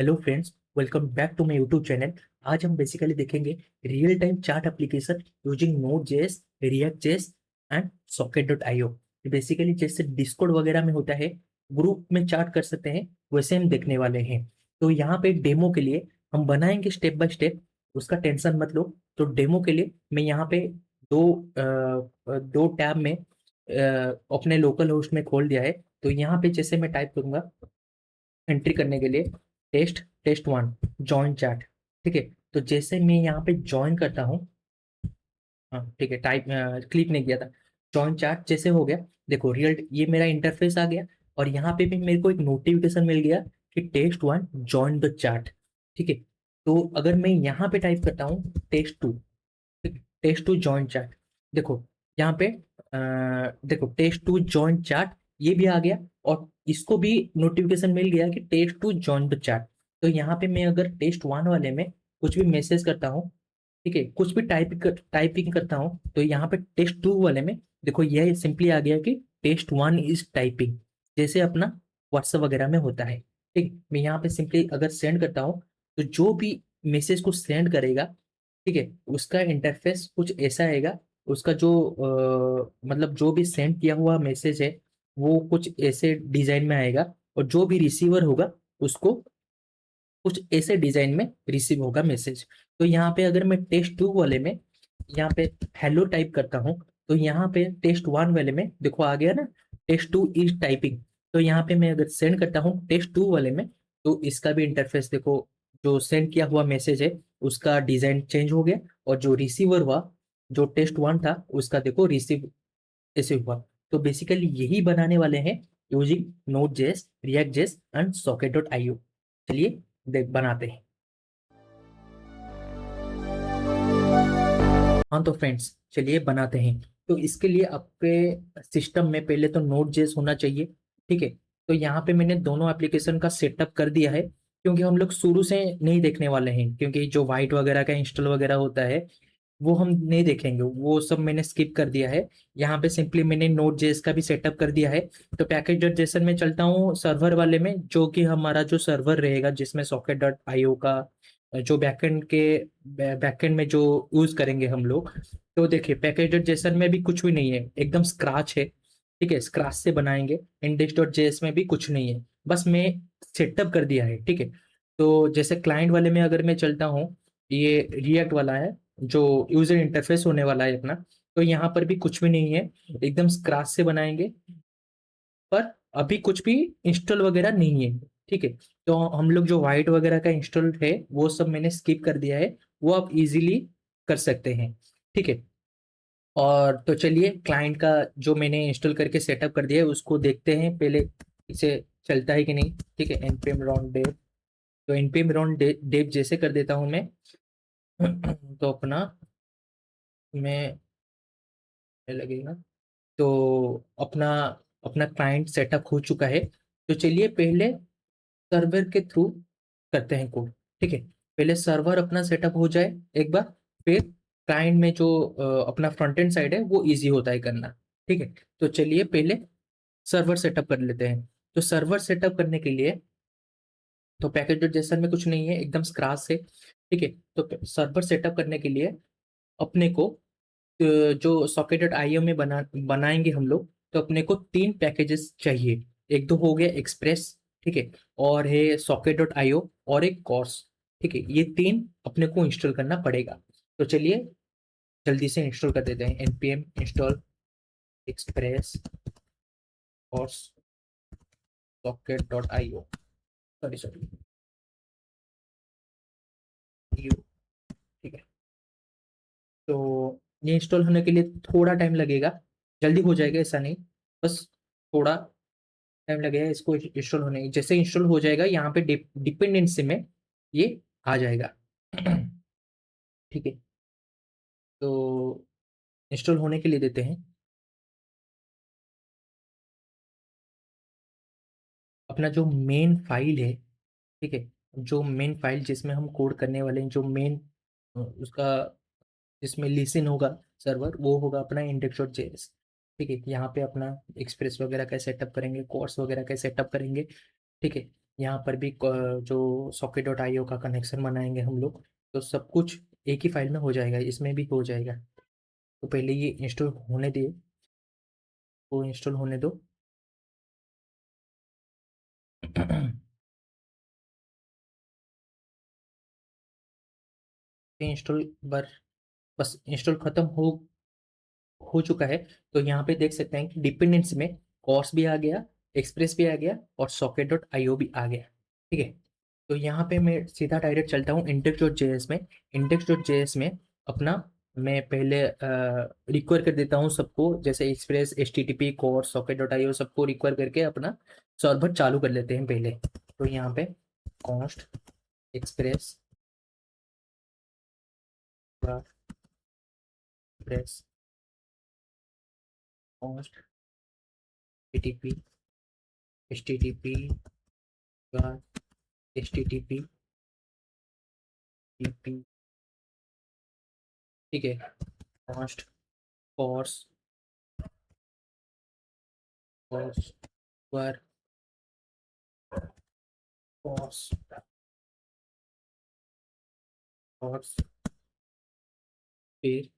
Hello friends, welcome back to my YouTube channel. आज हम basically देखेंगे real time chart application using node JS, react JS and socket dot IO. Basically जैसे Discord वगैरह में होता है, ग्रुप में चार्ट कर सकते हैं, वैसे हम देखने वाले हैं। तो यहाँ पे डेमो के लिए हम बनाएंगे स्टेप बाय स्टेप, उसका टेंशन मत लो। तो डेमो के लिए मैं यहाँ पे दो टैब में अपने लोकल होस्ट में खोल दिया है। तो यहाँ पे जैसे मैं टाइप करूंगा एंट्री करने के लिए test test one join chat. ठीक है, तो जैसे मैं यहाँ पे ज्वाइन करता हूँ, हाँ ठीक है, टाइप क्लिक नहीं किया था। जॉइन चैट जैसे हो गया, देखो रियल ये मेरा इंटरफेस आ गया। और यहाँ पे भी मेरे को एक नोटिफिकेशन मिल गया कि test one join the chat. ठीक है, तो अगर मैं यहाँ पे टाइप करता हूँ टेस्ट टू, ठीक है, टेस्ट टू जॉइन चैट, देखो यहाँ पे देखो टेस्ट टू जॉइन चैट ये भी आ गया। और इसको भी नोटिफिकेशन मिल गया कि test two join the chat. तो यहाँ पे मैं अगर टेस्ट वन वाले में कुछ भी मैसेज करता हूँ, ठीक है, कुछ भी टाइपिंग करता हूँ, तो यहाँ पे टेस्ट टू वाले में देखो यह सिंपली आ गया कि टेस्ट वन इज टाइपिंग, जैसे अपना व्हाट्सएप वगैरह में होता है। ठीक, मैं यहाँ पे सिंपली अगर सेंड करता हूँ, तो जो भी मैसेज को सेंड करेगा, ठीक है, उसका इंटरफेस कुछ ऐसा आएगा। उसका जो मतलब जो भी सेंड किया हुआ मैसेज है वो कुछ ऐसे डिजाइन में आएगा। और जो भी रिसीवर होगा उसको कुछ ऐसे डिजाइन में रिसीव होगा मैसेज। तो यहाँ पे अगर मैं टेस्ट टू वाले में यहाँ पे हेलो टाइप करता हूँ, तो यहाँ पे टेस्ट वन वाले में देखो आ गया ना, टेस्ट टू इज टाइपिंग। तो यहाँ पे मैं अगर सेंड करता हूँ टेस्ट टू वाले में, तो इसका भी इंटरफेस देखो, जो सेंड किया हुआ मैसेज है उसका डिजाइन चेंज हो गया। और जो रिसीवर हुआ, जो टेस्ट वन था उसका देखो रिसीव ऐसे हुआ। तो बेसिकली यही बनाने वाले हैं using node JS, react JS and socket dot IO. चलिए देख बनाते हैं। हाँ तो फ्रेंड्स चलिए बनाते हैं। तो इसके लिए आपके सिस्टम में पहले तो नोड जेएस होना चाहिए। ठीक है, तो यहाँ पे मैंने दोनों एप्लीकेशन का सेटअप कर दिया है, क्योंकि हम लोग शुरू से नहीं देखने वाले हैं, क्योंकि जो वाइट वगैरह का इंस्टॉल वगैरह होता है वो हम नहीं देखेंगे, वो सब मैंने स्किप कर दिया है। यहाँ पे सिंपली मैंने नोड जेएस का भी सेटअप कर दिया है। तो पैकेज डॉट जेसन में चलता हूँ सर्वर वाले में, जो कि हमारा जो सर्वर रहेगा जिसमें सॉकेट डॉट आईओ का जो बैकएंड में जो यूज करेंगे हम लोग। तो देखिए पैकेज डॉट जेसन में भी कुछ भी नहीं है, एकदम स्क्रैच है। ठीक है, स्क्रैच से बनाएंगे। इंडेक्स डॉट जेएस में भी कुछ नहीं है, बस मैं सेटअप कर दिया है। ठीक है, तो जैसे क्लाइंट वाले में अगर मैं चलता हूँ, ये रिएक्ट वाला है जो यूजर इंटरफेस होने वाला है अपना। तो यहाँ पर भी कुछ भी नहीं है, एकदम स्क्रैच से बनाएंगे। पर अभी कुछ भी इंस्टॉल वगैरह नहीं है। ठीक है, तो हम लोग जो वाइट वगैरह का इंस्टॉल है वो सब मैंने स्किप कर दिया है, वो आप इजीली कर सकते हैं। ठीक है, और तो चलिए क्लाइंट का जो मैंने इंस्टॉल करके सेटअप कर दिया है उसको देखते हैं पहले, इसे चलता है कि नहीं। ठीक है, npm run dev, तो npm run dev जैसे कर देता हूं मैं तो अपना मैं लगेगा, तो अपना अपना क्लाइंट सेटअप हो चुका है। तो चलिए पहले सर्वर के थ्रू करते हैं कोड। ठीक है, पहले सर्वर अपना सेटअप हो जाए एक बार, फिर क्लाइंट में जो अपना फ्रंट एंड साइड है वो इजी होता है करना। ठीक है, तो चलिए पहले सर्वर सेटअप कर लेते हैं। तो सर्वर सेटअप करने के लिए तो पैकेज डॉट जेसन में कुछ नहीं है, एकदम स्क्रैच से। ठीक है, तो सर्वर सेटअप करने के लिए अपने को जो सॉकेट डॉट आईओ में बनाएंगे हम लोग, तो अपने को तीन पैकेजेस चाहिए। एक तो हो गया एक्सप्रेस, ठीक है, और है सॉकेट डॉट आईओ, और एक कॉर्स। ठीक है, ये तीन अपने को इंस्टॉल करना पड़ेगा। तो चलिए जल्दी से इंस्टॉल कर देते हैं, npm इंस्टॉल एक्सप्रेस और socket dot IO, sorry sorry you. ठीक है, तो ये इंस्टॉल होने के लिए थोड़ा टाइम लगेगा, जल्दी हो जाएगा ऐसा नहीं, बस थोड़ा टाइम लगेगा इसको इंस्टॉल होने। जैसे इंस्टॉल हो जाएगा यहाँ पे डिपेंडेंसी में ये आ जाएगा ठीक है, तो इंस्टॉल होने के लिए देते हैं अपना जो मेन फाइल है। ठीक है, जो मेन फाइल जिसमें हम कोड करने वाले हैं, जो मेन उसका जिसमें लिसन होगा सर्वर, वो होगा अपना इंडेक्स डॉट जेएस। ठीक है, यहाँ पे अपना एक्सप्रेस वगैरह का सेटअप करेंगे, कोर्स वगैरह का सेटअप करेंगे। ठीक है, यहाँ पर भी जो सॉकेट डॉट आई ओ का कनेक्शन बनाएंगे हम लोग, तो सब कुछ एक ही फाइल में हो जाएगा, इसमें भी हो जाएगा। तो पहले ये इंस्टॉल होने दिए, वो इंस्टॉल होने दो। इंस्टॉल बार बस इंस्टॉल खत्म हो चुका है। तो यहाँ पे देख सकते हैं कि डिपेंडेंस में कॉर्स भी आ गया, एक्सप्रेस भी आ गया और सॉकेट डॉट आई ओ भी आ गया। ठीक है, तो यहाँ पे मैं सीधा डायरेक्ट चलता हूँ इंडेक्स डॉट जे एस में। इंडेक्स डॉट जे एस में अपना मैं पहले रिक्वायर कर देता हूँ सबको, जैसे Express, H T T P, core, socket dot I O सबको रिक्वायर करके अपना सर्वर चालू कर लेते हैं पहले। तो यहाँ पे const express express const T T P H T T P H T T P P, ठीक है, कॉस्ट कॉर्स कॉर्स पर कॉर्स कॉर्स फिर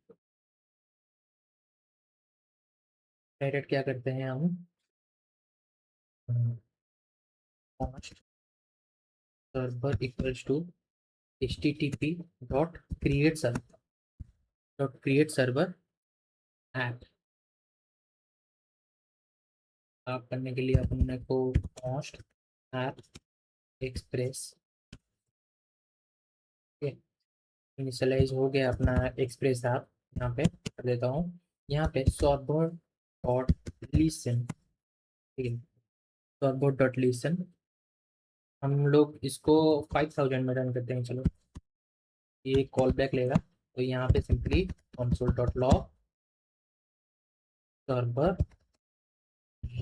डायरेक्ट क्या करते हैं हम, const server equals to H T T P dot create server app. आप करने के लिए अपने को कॉस्ट ऐप एक्सप्रेस, इनिशियलाइज हो गया अपना एक्सप्रेस ऐप। यहाँ पे कर देता हूँ, यहाँ पे सर्वर डॉट लिसन, ठीक है, सर्वर डॉट लिसन। हम लोग इसको 5000 में रन करते हैं, चलो ये कॉल बैक लेगा। तो यहाँ पे simply console dot log server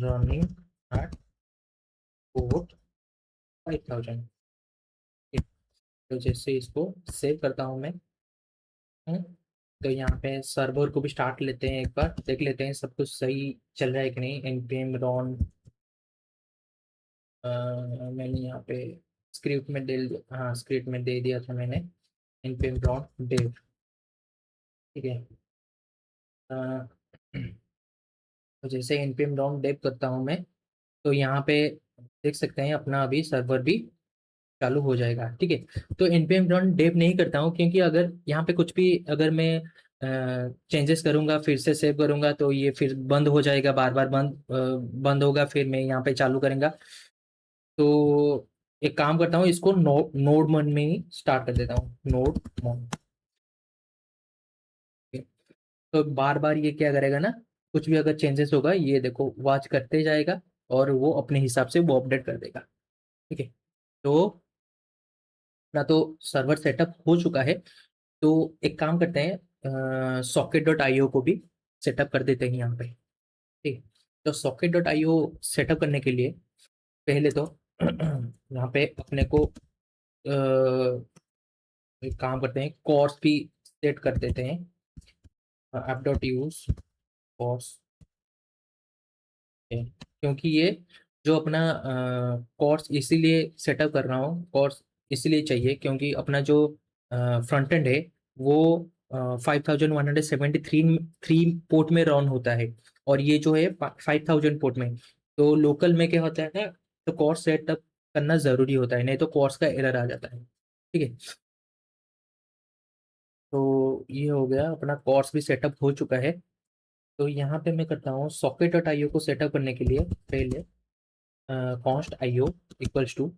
running at port 5000। तो जैसे इसको सेव करता हूँ मैं, हम्म, तो यहाँ पे सर्वर को भी स्टार्ट लेते हैं, एक बार देख लेते हैं सब कुछ सही चल रहा है कि नहीं। npm रॉन मैंने यहाँ पे स्क्रिप्ट में हाँ स्क्रिप्ट में दे दिया था मैंने, npm रॉन डेव, ठीक है। अ, तो जैसे npm रॉन डेव करता हूँ मैं, तो यहाँ पे देख सकते हैं अपना अभी सर्वर भी चालू हो जाएगा, ठीक है। तो npm रन डेव नहीं करता हूँ, क्योंकि अगर यहाँ पे कुछ भी अगर मैं चेंजेस करूंगा, फिर से सेव करूंगा, तो ये फिर बंद हो जाएगा, बार बार बंद होगा, फिर मैं यहाँ पे चालू करेंगे। तो एक काम करता हूँ, इसको नोड मन में ही स्टार्ट कर देता हूँ, नोड मन। तो बार बार ये क्या करेगा ना, कुछ भी अगर चेंजेस होगा ये देखो वॉच करते जाएगा और वो अपने हिसाब से वो अपडेट कर देगा, ठीक है। तो ना तो सर्वर सेटअप हो चुका है। तो एक काम करते हैं, सॉकेट डॉट आई ओ को भी सेटअप कर देते हैं यहाँ पे, ठीक है। तो socket dot I O setup करने के लिए पहले तो यहाँ पे अपने को एक काम करते हैं, कोर्स भी सेट कर देते हैं, ऐप डॉट यूज कोर्स, क्योंकि ये जो अपना कोर्स इसीलिए सेटअप कर रहा हूँ, कोर्स इसीलिए चाहिए क्योंकि अपना जो फ्रंट एंड है वो 5173 पोर्ट में रन होता है, और ये जो है 5000 पोर्ट में। तो लोकल में क्या होता है ना, तो कोर्स सेटअप करना ज़रूरी होता है, नहीं तो कोर्स का एरर आ जाता है, ठीक है। तो ये हो गया, अपना कोर्स भी सेटअप हो चुका है। तो यहाँ पे मैं करता हूँ सॉकेट डॉट आई ओ को सेटअप करने के लिए पहले const I O equals to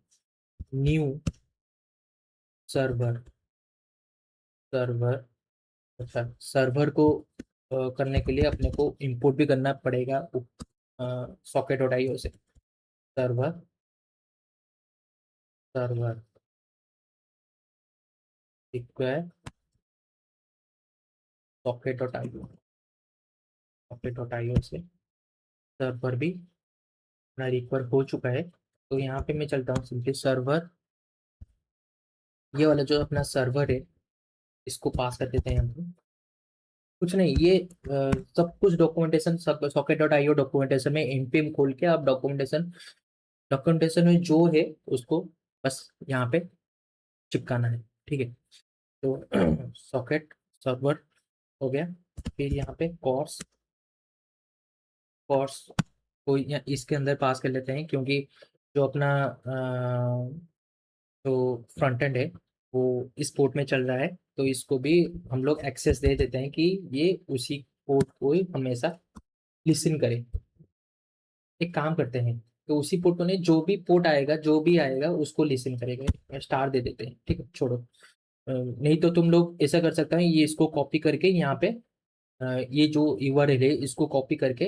new server server, अच्छा सर्वर को करने के लिए अपने को इंपोर्ट भी करना पड़ेगा सॉकेट डॉट आई ओ से, server server require socket dot I O, socket dot I O से सर्वर भी अपना रिक्वायर हो चुका है। तो यहाँ पे मैं चलता हूँ सिंपली सर्वर, ये वाला जो अपना सर्वर है इसको पास कर देते हैं हम। कुछ नहीं, ये सब कुछ डॉक्यूमेंटेशन सब socket dot I O documentation में npm खोल के आप डॉक्यूमेंटेशन डॉक्यूमेंटेशन में जो है उसको बस यहाँ पे चिपकाना है, ठीक है। तो सॉकेट सर्वर हो गया। फिर यहाँ पे कोर्स कोर्स को इसके अंदर पास कर लेते हैं, क्योंकि जो अपना जो फ्रंट एंड है वो इस पोर्ट में चल रहा है, तो इसको भी हम लोग एक्सेस दे देते हैं कि ये उसी पोर्ट को ही हमेशा लिसन करे। एक काम करते हैं, तो उसी पोर्ट को नहीं, जो भी पोर्ट आएगा जो भी आएगा उसको लिसन करेगा, स्टार दे देते हैं, ठीक है, छोड़ो। नहीं तो तुम लोग ऐसा कर सकते हैं, ये इसको कॉपी करके यहाँ पे ये जो यूआरएल है इसको कॉपी करके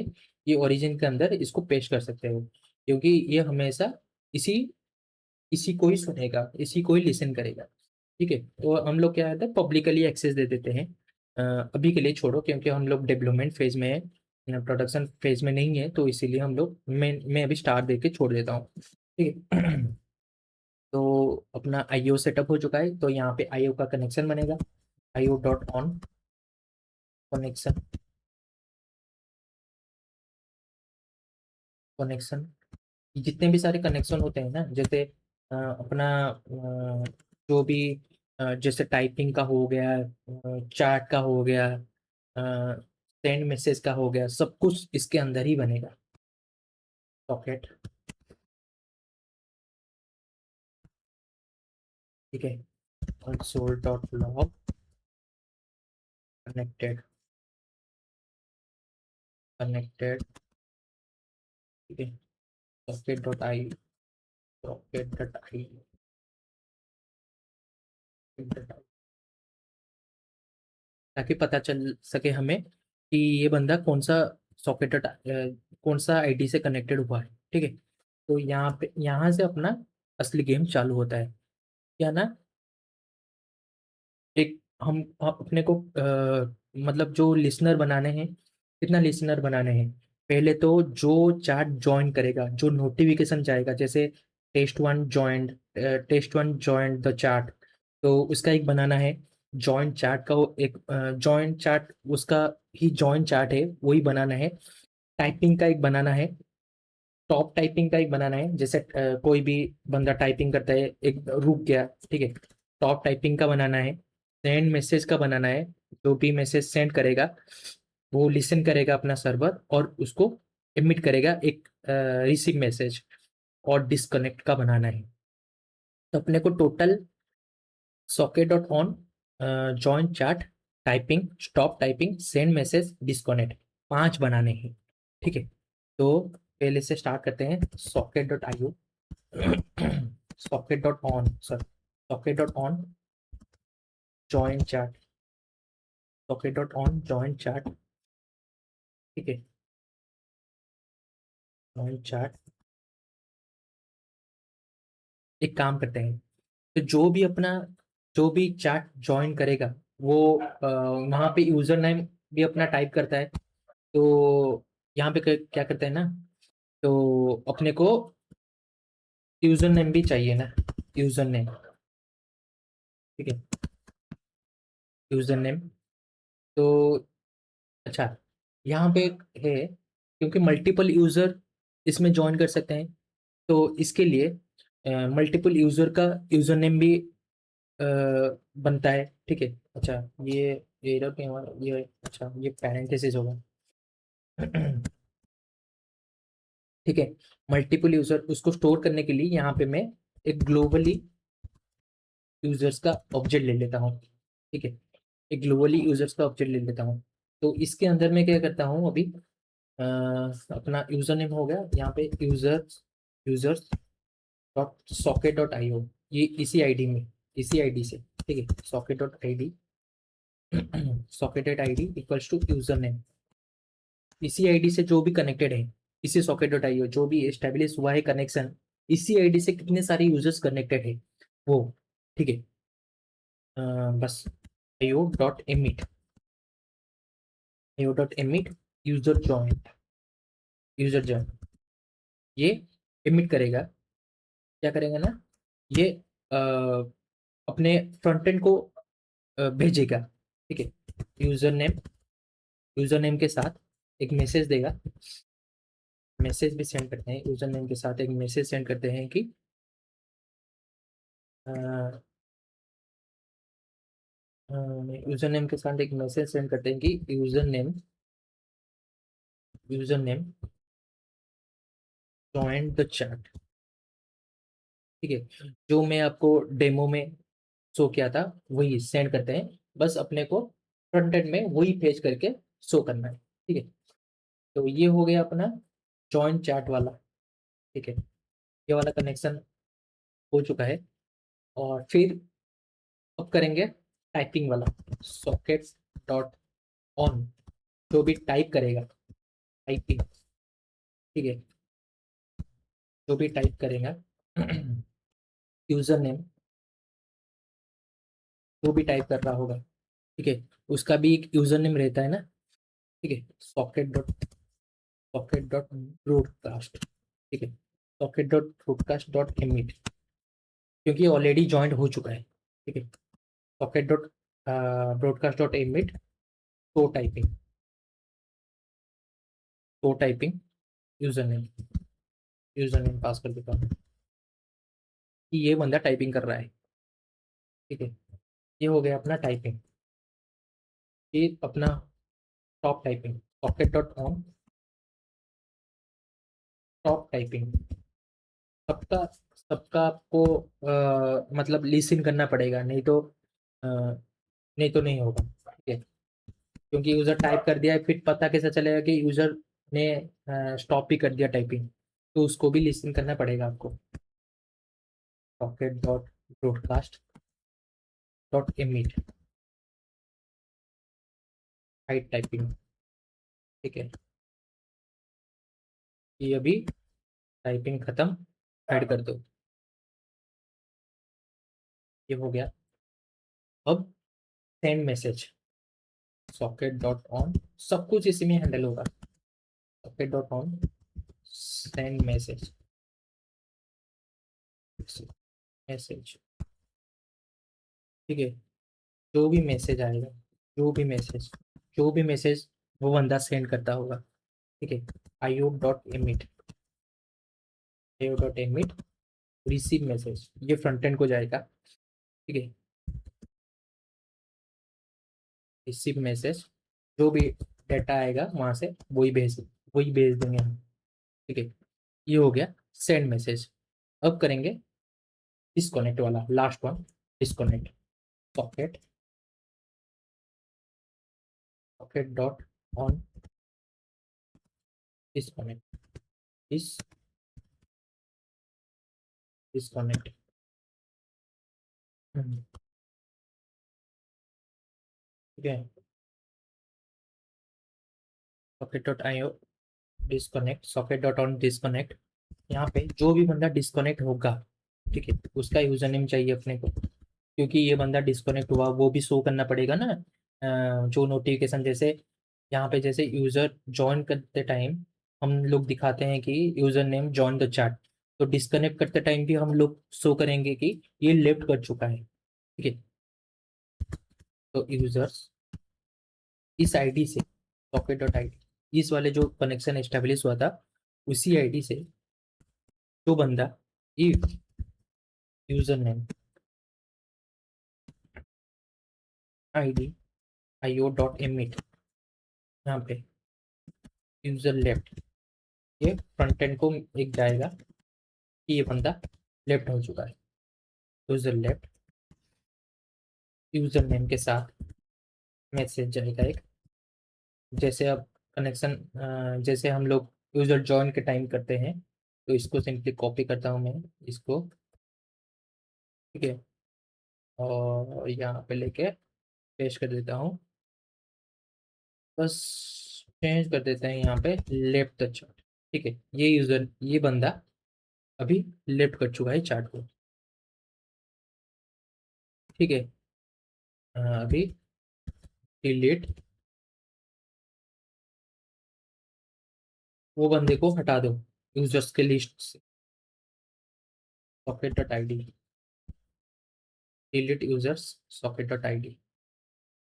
ये ओरिजिन के अंदर इसको पेस्ट कर सकते हो, क्योंकि ये हमेशा इसी इसी को ही सुनेगा, इसी को ही लिसन करेगा, ठीक है। तो हम लोग क्या है पब्लिकली एक्सेस दे देते हैं। अभी के लिए छोड़ो, क्योंकि हम लोग डेवलपमेंट फेज में है, प्रोडक्शन फेज में नहीं है, तो इसीलिए हम लोग मैं अभी स्टार दे के छोड़ देता हूँ, ठीक है। तो अपना आईओ सेटअप हो चुका है, तो यहाँ पे आईओ का कनेक्शन बनेगा, IO dot on connection connection. जितने भी सारे कनेक्शन होते हैं ना, जैसे अपना जो भी जैसे टाइपिंग का हो गया, चैट का हो गया, सेंड मैसेज का हो गया, सब कुछ इसके अंदर ही बनेगा। सॉकेट, ठीक है, console dot log connected connected, ठीक है, सॉकेट डॉट आई सॉकेट डॉट आई ताकि पता चल सके हमें कि ये बंदा कौन सा सॉकेट, कौन सा आईडी से कनेक्टेड हुआ है, ठीक है। तो यहाँ पे यहाँ से अपना असली गेम चालू होता है, क्या ना। एक हम अपने को मतलब जो लिसनर बनाने हैं, कितना लिसनर बनाने हैं। पहले तो जो चैट ज्वाइन करेगा, जो नोटिफिकेशन जाएगा, जैसे test one joined the chat, तो उसका एक बनाना है। जॉइन चैट का वो एक जॉइन चैट उसका ही जॉइन चैट है, वही बनाना है। टाइपिंग का एक बनाना है, टॉप टाइपिंग का एक बनाना है, जैसे कोई भी बंदा टाइपिंग करता है एक रुक गया, ठीक है, टॉप टाइपिंग का बनाना है। सेंड मैसेज का बनाना है, जो भी मैसेज सेंड करेगा वो लिसन करेगा अपना सर्वर और उसको एमिट करेगा एक रिसीव मैसेज। और डिस्कनेक्ट का बनाना है। तो अपने को total socket dot on join chat typing stop typing send message disconnect 5 बनाने हैं, ठीक है। तो पहले से स्टार्ट करते हैं, socket dot I O socket dot on sorry socket dot on join chat socket dot on join chat, ठीक है, जॉइन चैट। एक काम करते हैं, तो जो भी चैट ज्वाइन करेगा वो वहाँ पे यूजर नेम भी अपना टाइप करता है। तो यहाँ पे क्या करते हैं ना, तो अपने को यूजर नेम भी चाहिए ना, यूजर नेम, ठीक है, यूजर नेम। तो अच्छा, यहाँ पे है, क्योंकि मल्टीपल यूजर इसमें ज्वाइन कर सकते हैं, तो इसके लिए मल्टीपल यूजर का यूजर नेम भी अ, बनता है, ठीक है। अच्छा, ये एरर पे हमारा ये, अच्छा ये पैरेंथेसिस होगा ठीक है। मल्टीपल यूजर उसको स्टोर करने के लिए यहाँ पे मैं एक ग्लोबली यूजर्स का ऑब्जेक्ट ले लेता हूँ, ठीक है, एक ग्लोबली यूजर्स का ऑब्जेक्ट ले लेता हूँ। तो इसके अंदर मैं क्या करता हूँ अभी, अपना यूजर नेम हो गया, यहाँ पे users users dot socket dot I O, ये इसी आईडी में, इसी आईडी से, ठीक है, socket dot I D socket dot I D equals to user name. इसी आईडी से जो भी कनेक्टेड है, इसी सॉकेट डॉट आई ओ जो भी एस्टेब्लिश हुआ है कनेक्शन, इसी आईडी से कितने सारे यूजर्स कनेक्टेड है वो, ठीक है। बस IO dot emit user join ये एमिट करेगा, क्या करेगा ना, ये अ, अपने फ्रंट एंड को भेजेगा, ठीक है। यूजर नेम यूजर नेम के साथ एक मैसेज देगा, मैसेज भी सेंड करते हैं, यूजर नेम के साथ एक मैसेज सेंड करते हैं कि यूजर नेम के साथ एक मैसेज सेंड करते हैं कि user name join the chat. ठीक है, जो मैं आपको डेमो में शो किया था वही सेंड करते हैं, बस अपने को फ्रंट एंड में वही पेज करके शो करना है। ठीक है, तो ये हो गया अपना जॉइन चैट वाला। ठीक है, ये वाला कनेक्शन हो चुका है। और फिर अब करेंगे टाइपिंग वाला, सॉकेट डॉट ऑन। जो भी टाइप करेगा, टाइपिंग, ठीक है, जो भी टाइप करेगा यूजर नेम जो भी टाइप कर रहा होगा, ठीक है, उसका भी एक यूजर नेम रहता है ना। ठीक है, सॉकेट डॉट ब्रॉडकास्ट। ठीक है, सॉकेट.ब्रॉडकास्ट.emit, क्योंकि ऑलरेडी ज्वाइंट हो चुका है। ठीक है, सॉकेट.ब्रॉडकास्ट.emit, तो टाइपिंग यूजर नेम पास कर देता हूँ कि ये बंदा टाइपिंग कर रहा है। ठीक है, ये हो गया अपना टाइपिंग। ये अपना टॉप टाइपिंग, सॉकेट.ऑन टॉप टाइपिंग। सबका सबका आपको मतलब लिसन करना पड़ेगा, नहीं होगा। ठीक है, क्योंकि यूज़र टाइप कर दिया है, फिर पता कैसे चलेगा कि यूज़र ने स्टॉप भी कर दिया टाइपिंग, तो उसको भी लिसन करना पड़ेगा आपको। सॉकेट.ब्रॉडकास्ट.emit हाइट टाइपिंग। ठीक है, ये अभी टाइपिंग खत्म, ऐड कर दो। ये हो गया। अब सेंड मैसेज, सॉकेट.ऑन, सब कुछ इसी में हैंडल होगा। सॉकेट.ऑन सेंड मैसेज। ठीक है, जो भी मैसेज आएगा, जो भी मैसेज जो भी मैसेज वो बंदा सेंड करता होगा। ठीक है, io.emit रिसीव मैसेज, ये फ्रंट एंड को जाएगा। ठीक है, रिसीव मैसेज, जो भी डाटा आएगा वहाँ से वही भेज देंगे हम। ठीक है, ये हो गया सेंड मैसेज। अब करेंगे डिस्कनेक्ट वाला, last one, disconnect. Socket socket on disconnect, dis disconnect. ठीक है, सॉकेट.io डिस्कनेक्ट, सॉकेट.ऑन डिस्कनेक्ट। यहाँ पे जो भी बंदा डिस्कनेक्ट होगा, ठीक है, उसका यूजर नेम चाहिए अपने को, क्योंकि ये बंदा डिस्कनेक्ट हुआ वो भी शो करना पड़ेगा ना। जो नोटिफिकेशन, जैसे यहाँ पे जैसे यूजर ज्वाइन करते टाइम हम लोग दिखाते हैं कि user name join the chat, तो डिस्कनेक्ट करते टाइम भी हम लोग शो करेंगे कि ये लेफ्ट कर चुका है। ठीक है, तो यूजर्स इस आईडी से, सॉकेट.id, इस वाले जो कनेक्शन एस्टेब्लिश हुआ था उसी आईडी से, जो बंदा if user name ID io.emit, यहाँ पे यूजर लेफ्ट, ये फ्रंट एंड को एक जाएगा कि ये बंदा लेफ्ट हो चुका है। यूजर लेफ्ट, यूजर नेम के साथ मैसेज जाएगा एक, जैसे अब कनेक्शन, जैसे हम लोग यूजर ज्वाइन के टाइम करते हैं, तो इसको सिंपली कॉपी करता हूँ मैं इसको। ठीक है, और यहाँ पे लेके पेस्ट कर देता हूँ, बस चेंज कर देते हैं यहाँ पे लेफ्ट द चार्ट। ठीक है, ये बंदा अभी लेफ्ट कर चुका है चार्ट को। ठीक है, अभी डिलीट, वो बंदे को हटा दो यूजर्स के लिस्ट से। सॉकेट.id डिलीट यूजर्स, सॉकेट.id।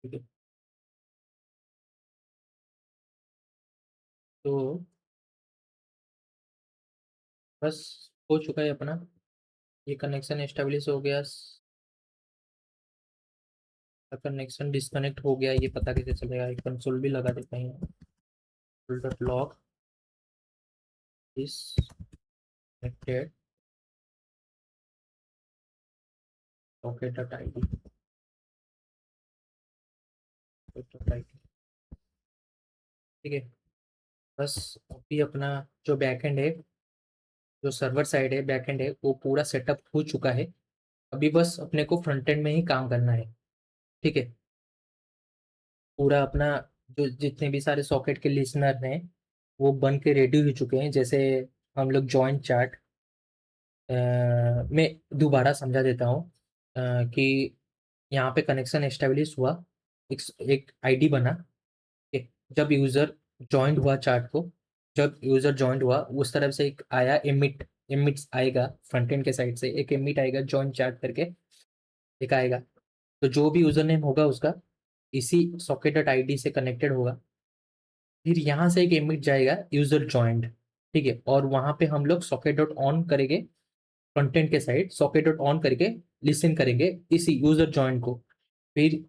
ठीक है, तो बस हो चुका है अपना, ये कनेक्शन एस्टेब्लिश हो गया। कनेक्शन डिस्कनेक्ट हो गया, ये पता कैसे चलेगा? एक कंसोल भी लगा देते हैं, dot log disconnected socket dot I D, ठीक है। बस अभी अपना जो बैकएंड है, जो सर्वर साइड है, बैकएंड है, वो पूरा सेटअप हो चुका है। अभी बस अपने को फ्रंट एंड में ही काम करना है, ठीक है। पूरा अपना जो जितने भी सारे सॉकेट के लिसनर हैं वो बन के रेडी हो चुके हैं। जैसे हम लोग जॉइंट चार्ट, मैं दोबारा समझा देता हूँ कि यहाँ पे कनेक्शन एस्टेब्लिश हुआ, एक आईडी बना, ठीक है। जब यूजर ज्वाइंट हुआ चार्ट को, जब यूजर ज्वाइंट हुआ उस तरफ से एक आया एमिट, एमिट्स आएगा फ्रंट एंड के साइड से, एक एमिट आएगा जॉइंट चार्ट करके, एक आएगा। तो जो भी यूजर नेम होगा उसका इसी सॉकेट डॉट आईडी से कनेक्टेड होगा। फिर यहाँ से एक एमिट जाएगा यूजर ज्वाइंट, ठीक है। और वहां पे हम लोग सॉकेट डॉट ऑन करेंगे, कंटेंट के साइड सॉकेट डॉट ऑन करके लिसन करेंगे इसी यूजर ज्वाइंट को। फिर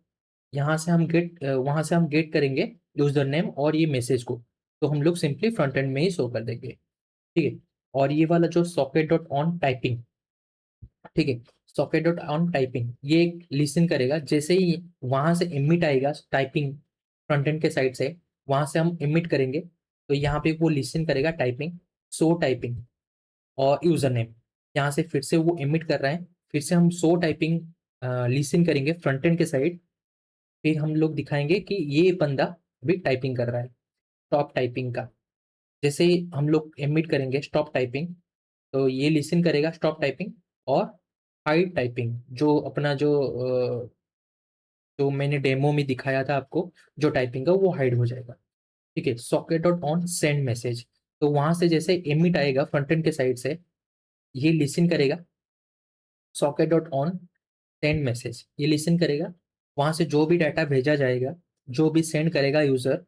यहाँ से हम गेट, वहां से हम गेट करेंगे यूजर नेम और ये मैसेज को, तो हम लोग सिंपली फ्रंट एंड में ही शो कर देंगे, ठीक है। और ये वाला जो सॉकेट डॉट ऑन टाइपिंग, ठीक है, सॉकेट डॉट ऑन टाइपिंग ये लिसन करेगा। जैसे ही वहां से इमिट आएगा टाइपिंग फ्रंट एंड के साइड से, वहां से हम इमिट करेंगे, तो यहाँ पे वो लिसन करेगा टाइपिंग, सो टाइपिंग और यूजर नेम। यहाँ से फिर से वो इमिट कर रहा है, फिर से हम सो टाइपिंग लिसन करेंगे फ्रंट एंड के साइड। फिर हम लोग दिखाएंगे कि ये बंदा भी टाइपिंग कर रहा है, स्टॉप टाइपिंग का। जैसे ही हम लोग एमिट करेंगे स्टॉप टाइपिंग, तो ये लिसन करेगा स्टॉप टाइपिंग और हाइड टाइपिंग, जो अपना जो मैंने डेमो में दिखाया था आपको, जो टाइपिंग का वो हाइड हो जाएगा, ठीक है। Socket dot on send message, तो वहां से जैसे एमिट आएगा फ्रंट एंड के साइड से, ये लिसन करेगा socket dot on send message, ये लिसन करेगा। वहां से जो भी डाटा भेजा जाएगा, जो भी सेंड करेगा यूजर,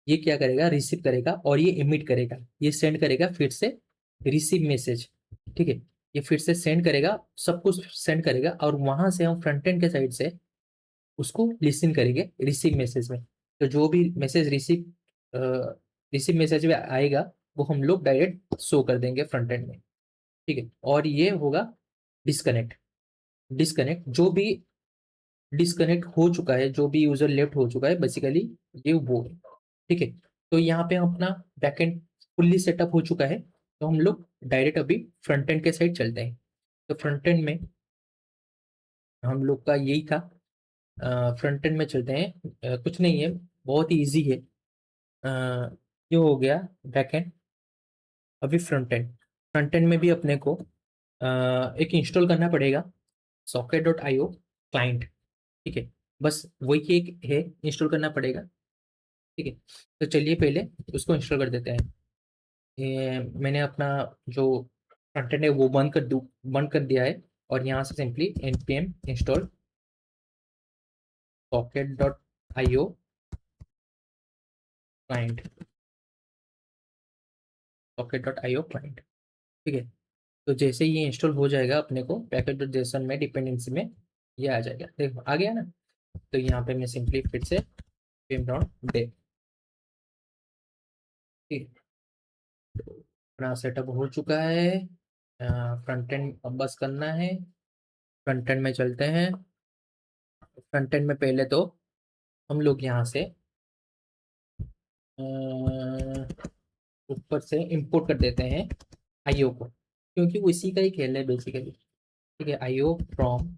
ये क्या करेगा, रिसीव करेगा और ये इमिट करेगा, ये सेंड करेगा फिर से रिसीव मैसेज, ठीक है। ये फिर से सेंड करेगा, सब कुछ सेंड करेगा और वहां से हम फ्रंट एंड के साइड से उसको लिसन करेंगे रिसीव मैसेज में। तो जो भी मैसेज रिसीव मैसेज में आएगा वो हम लोग डायरेक्ट शो कर देंगे फ्रंट एंड में, ठीक है। और ये होगा डिस्कनेक्ट। डिस्कनेक्ट जो भी डिस्कनेक्ट हो चुका है, जो भी यूजर लेफ्ट हो चुका है बेसिकली, ये वो है, ठीक है। तो यहाँ पे हम अपना बैकएंड फुल्ली सेटअप हो चुका है, तो हम लोग डायरेक्ट अभी फ्रंट एंड के साइड चलते हैं। तो फ्रंट एंड में हम लोग का यही था, फ्रंट एंड में चलते हैं। कुछ नहीं है, बहुत ही ईजी है। ये हो गया बैकएंड। अभी फ्रंट एंड, फ्रंट एंड में भी अपने को एक इंस्टॉल करना पड़ेगा, socket dot I O client, ठीक है। बस वही एक है, इंस्टॉल करना पड़ेगा, ठीक है। तो चलिए पहले उसको इंस्टॉल कर देते हैं। मैंने अपना जो फ्रंट एंड है वो बंद कर दिया है, और यहाँ से simply npm install socket dot I O client, socket dot I O client, ठीक है। तो जैसे ही ये इंस्टॉल हो जाएगा अपने को पैकेट डॉट जेसन में डिपेंडेंसी में ये आ जाएगा, देखो आ गया ना। तो यहाँ पे मैं सिंपली फिर से dे, ठीक है। तो अपना सेटअप हो चुका है, फ्रंट एंड अब बस करना है। फ्रंट एंड में चलते हैं। फ्रंट एंड में पहले तो हम लोग यहाँ से ऊपर से इंपोर्ट कर देते हैं आईओ को, क्योंकि वो इसी का ही खेल है बेसिकली, ठीक है। IO from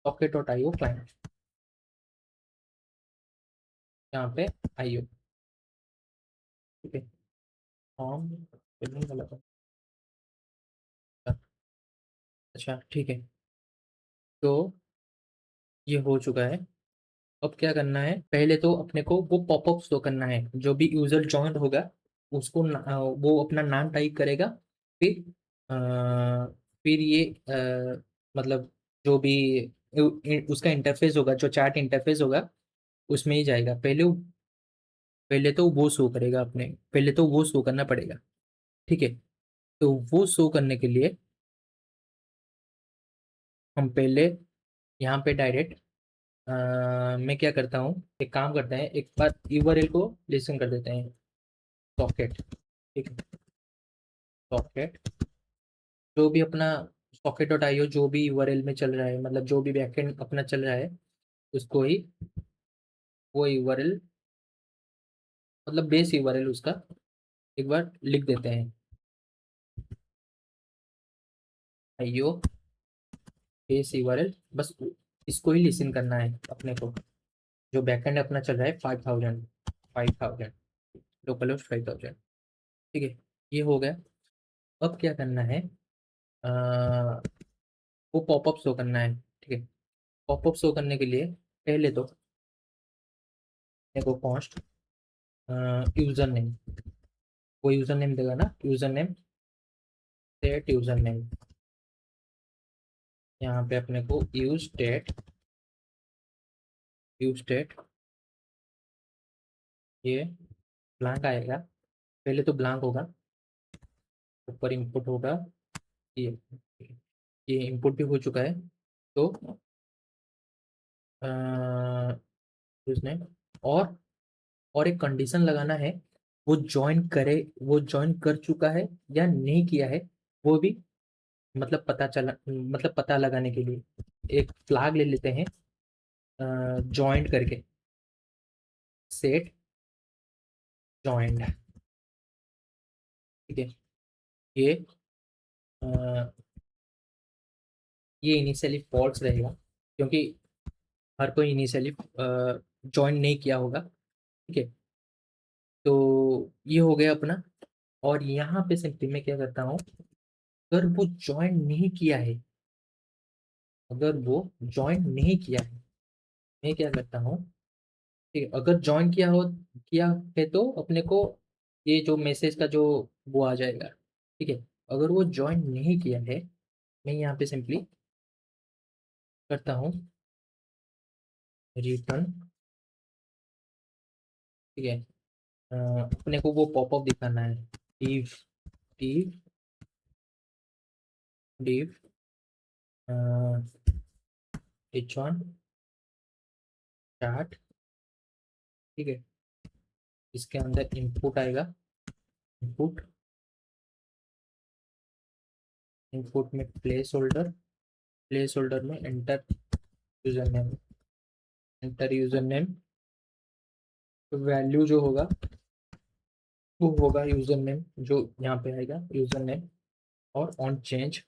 socket dot IO client, यहाँ पे आईओ, ठीक है। फ्रॉम, अच्छा ठीक है। तो ये हो चुका है। अब क्या करना है, पहले तो अपने को वो पॉपअप शो करना है, जो भी यूजर ज्वाइन होगा उसको वो अपना नाम टाइप करेगा। फिर फिर ये मतलब जो भी उसका इंटरफेस होगा, जो चैट इंटरफेस होगा उसमें ही जाएगा। पहले तो वो शो करेगा, अपने पहले तो वो शो करना पड़ेगा, ठीक है। तो वो शो करने के लिए हम पहले यहाँ पे डायरेक्ट मैं क्या करता हूँ, एक काम करते हैं, एक बार यूआरएल को लिसन कर देते हैं। सॉकेट, ठीक है, सॉकेट जो भी अपना सॉकेट डॉट आईओ जो भी यूआरएल में चल रहा है, मतलब जो भी बैकएंड अपना चल रहा है, उसको ही वो यूआरएल, मतलब बेस यूआरएल उसका एक बार लिख देते हैं। आईओ बेस यूआरएल, बस इसको ही लिसन करना है अपने को। जो बैकएंड अपना चल रहा है 5000, 5000 लोकल होस्ट 5000, ठीक है, ये हो गया। अब क्या करना है, अ, वो पॉपअप शो करना है, ठीक है। पॉपअप शो करने के लिए पहले तो देखो कॉस्ट यूजर नेम, वो यूजर नेम देगा ना, user name, set user name. यहाँ पे अपने को यूज स्टेट ये ब्लैंक आएगा, पहले तो ब्लैंक होगा, ऊपर इनपुट होगा ये ये इनपुट भी हो चुका है। तो यूज नेम, और और एक कंडीशन लगाना है, वो ज्वाइन करे, वो ज्वाइन कर चुका है या नहीं किया है, वो भी मतलब पता चला, मतलब पता लगाने के लिए एक फ्लैग ले लेते हैं ज्वाइंट करके, सेट ज्वाइंट, ठीक है। ये अ, ये इनिशियली फॉल्स रहेगा, क्योंकि हर कोई इनिशियली ज्वाइन नहीं किया होगा, ठीक है। तो ये हो गया अपना। और यहाँ पे सिंपली मैं क्या करता हूँ, अगर वो ज्वाइन नहीं किया है, अगर वो ज्वाइन नहीं किया है, मैं क्या करता हूँ, ठीक है, अगर ज्वाइन किया है तो अपने को ये जो मैसेज का जो वो आ जाएगा, ठीक है। अगर वो ज्वाइन नहीं किया है, मैं यहाँ पे सिंपली करता हूँ रिटर्न, ठीक है। अपने को वो पॉपअप दिखाना है, div div div h1 start, ठीक है। इसके अंदर इनपुट आएगा, इनपुट इनपुट में प्लेस होल्डर में एंटर यूजर नेम, वैल्यू जो होगा वो होगा यूजर नेम, जो यहाँ पे आएगा यूजर नेम। और ऑन चेंज